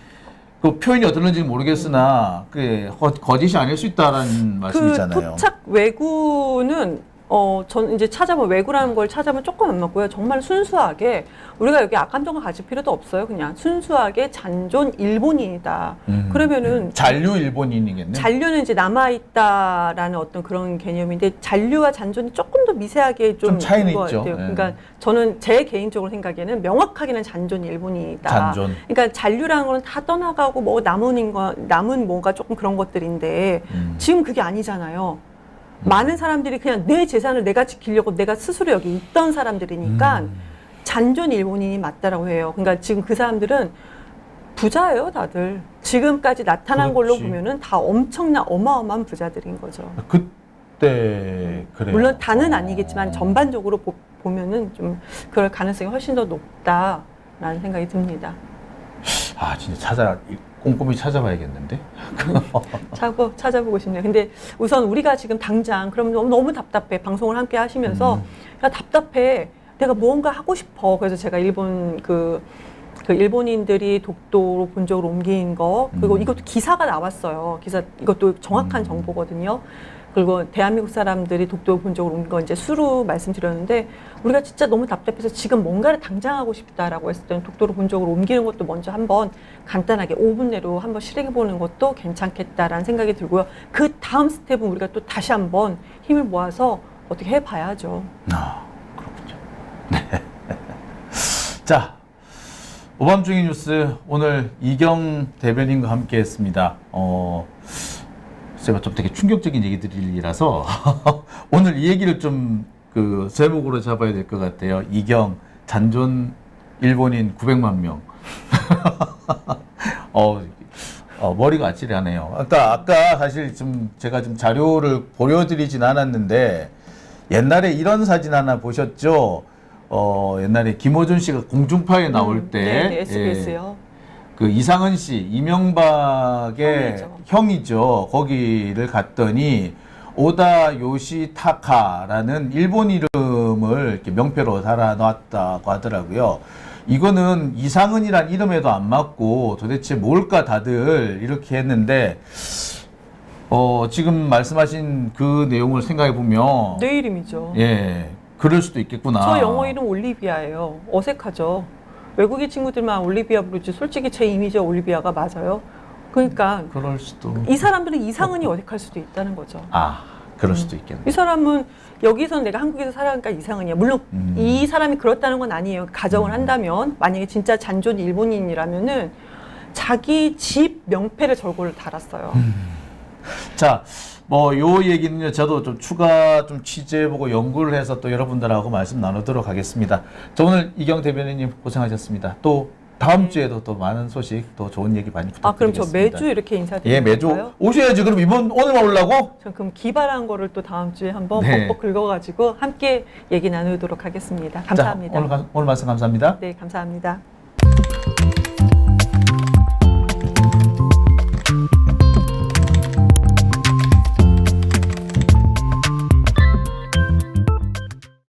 Speaker 3: 그 표현이 어떨는지 모르겠으나 그 거짓이 아닐 수 있다라는 말씀이잖아요.
Speaker 2: 그 토착 왜구는 전 이제 찾아보면 왜구라는 걸 찾아보면 조금 안 맞고요. 정말 순수하게 우리가 여기 악감정을 가질 필요도 없어요. 그냥 순수하게 잔존 일본인이다. 그러면은
Speaker 3: 잔류 일본인이겠네.
Speaker 2: 잔류는 이제 남아있다라는 어떤 그런 개념인데 잔류와 잔존이 조금 더 미세하게
Speaker 3: 좀 차이는
Speaker 2: 있는 것
Speaker 3: 있죠.
Speaker 2: 같아요.
Speaker 3: 예.
Speaker 2: 그러니까 저는 제 개인적으로 생각에는 명확하게는 잔존 일본인이다.
Speaker 3: 잔존.
Speaker 2: 그러니까 잔류라는 거는 다 떠나가고 뭐 남은 뭔가 조금 그런 것들인데 지금 그게 아니잖아요. 많은 사람들이 그냥 내 재산을 내가 지키려고 내가 스스로 여기 있던 사람들이니까 잔존 일본인이 맞다라고 해요. 그러니까 지금 그 사람들은 부자예요, 다들. 지금까지 나타난 걸로
Speaker 3: 그렇지.
Speaker 2: 보면은 다 엄청난 어마어마한 부자들인 거죠.
Speaker 3: 그때 그래요.
Speaker 2: 물론 다는 아니겠지만 전반적으로 보면은 좀 그럴 가능성이 훨씬 더 높다라는 생각이 듭니다.
Speaker 3: 아 진짜 꼼꼼히 찾아봐야겠는데.
Speaker 2: 찾아보고 싶네요. 근데 우선 우리가 지금 당장 그럼 너무 답답해. 방송을 함께 하시면서 야, 답답해. 내가 무언가 하고 싶어. 그래서 제가 일본 그 일본인들이 독도로 본적으로 옮긴 거 그리고 이것도 기사가 나왔어요. 이것도 정확한 정보거든요. 그리고 대한민국 사람들이 독도 본적으로 옮긴 거 이제 수로 말씀드렸는데 우리가 진짜 너무 답답해서 지금 뭔가를 당장 하고 싶다라고 했을 때는 독도로 본적으로 옮기는 것도 먼저 한번 간단하게 5분 내로 한번 실행해 보는 것도 괜찮겠다라는 생각이 들고요. 그 다음 스텝은 우리가 또 다시 한번 힘을 모아서 어떻게 해봐야죠.
Speaker 3: 그렇군요. 네. 자, 오밤중의 뉴스 오늘 이경 대변인과 함께했습니다. 제가 좀 되게 충격적인 얘기들이라서 오늘 이 얘기를 좀 그 제목으로 잡아야 될 것 같아요. 이경 잔존 일본인 900만 명. 머리가 아찔하네요. 아까 사실 좀 제가 좀 자료를 보여드리진 않았는데 옛날에 이런 사진 하나 보셨죠? 옛날에 김호준 씨가 공중파에 나올 때
Speaker 2: 네, SBS요.
Speaker 3: 그 이상은 씨, 이명박의 형이죠. 거기를 갔더니 오다 요시타카라는 일본 이름을 이렇게 명패로 달아놨다고 하더라고요. 이거는 이상은이란 이름에도 안 맞고 도대체 뭘까 다들 이렇게 했는데 지금 말씀하신 그 내용을 생각해 보면
Speaker 2: 내 이름이죠.
Speaker 3: 예, 그럴 수도 있겠구나.
Speaker 2: 저 영어 이름 올리비아예요. 어색하죠. 외국인 친구들만 올리비아 부르지 솔직히 제 이미지가 올리비아가 맞아요. 그러니까
Speaker 3: 그럴 수도.
Speaker 2: 이 사람들은 이상은이 어색할 수도 있다는 거죠.
Speaker 3: 그럴 수도 있겠네.
Speaker 2: 이 사람은 여기서 내가 한국에서 살아가니까 이상은이야. 물론 이 사람이 그렇다는 건 아니에요. 가정을 한다면 만약에 진짜 잔존 일본인이라면은 자기 집 명패를 저걸 달았어요.
Speaker 3: 자, 요 얘기는요, 저도 좀 추가 좀 취재해보고 연구를 해서 또 여러분들하고 말씀 나누도록 하겠습니다. 자, 오늘 이경 대변인님 고생하셨습니다. 또 다음 주에도 또 많은 소식, 또 좋은 얘기 많이 부탁드리겠습니다.
Speaker 2: 그럼 저 매주 이렇게 인사드리는
Speaker 3: 예, 매주
Speaker 2: 건가요?
Speaker 3: 오셔야지. 그럼 오늘만 오려고?
Speaker 2: 전 그럼 기발한 거를 또 다음 주에 한번
Speaker 3: 네.
Speaker 2: 벅벅 긁어가지고 함께 얘기 나누도록 하겠습니다. 감사합니다.
Speaker 3: 자, 오늘 말씀 감사합니다.
Speaker 2: 네, 감사합니다.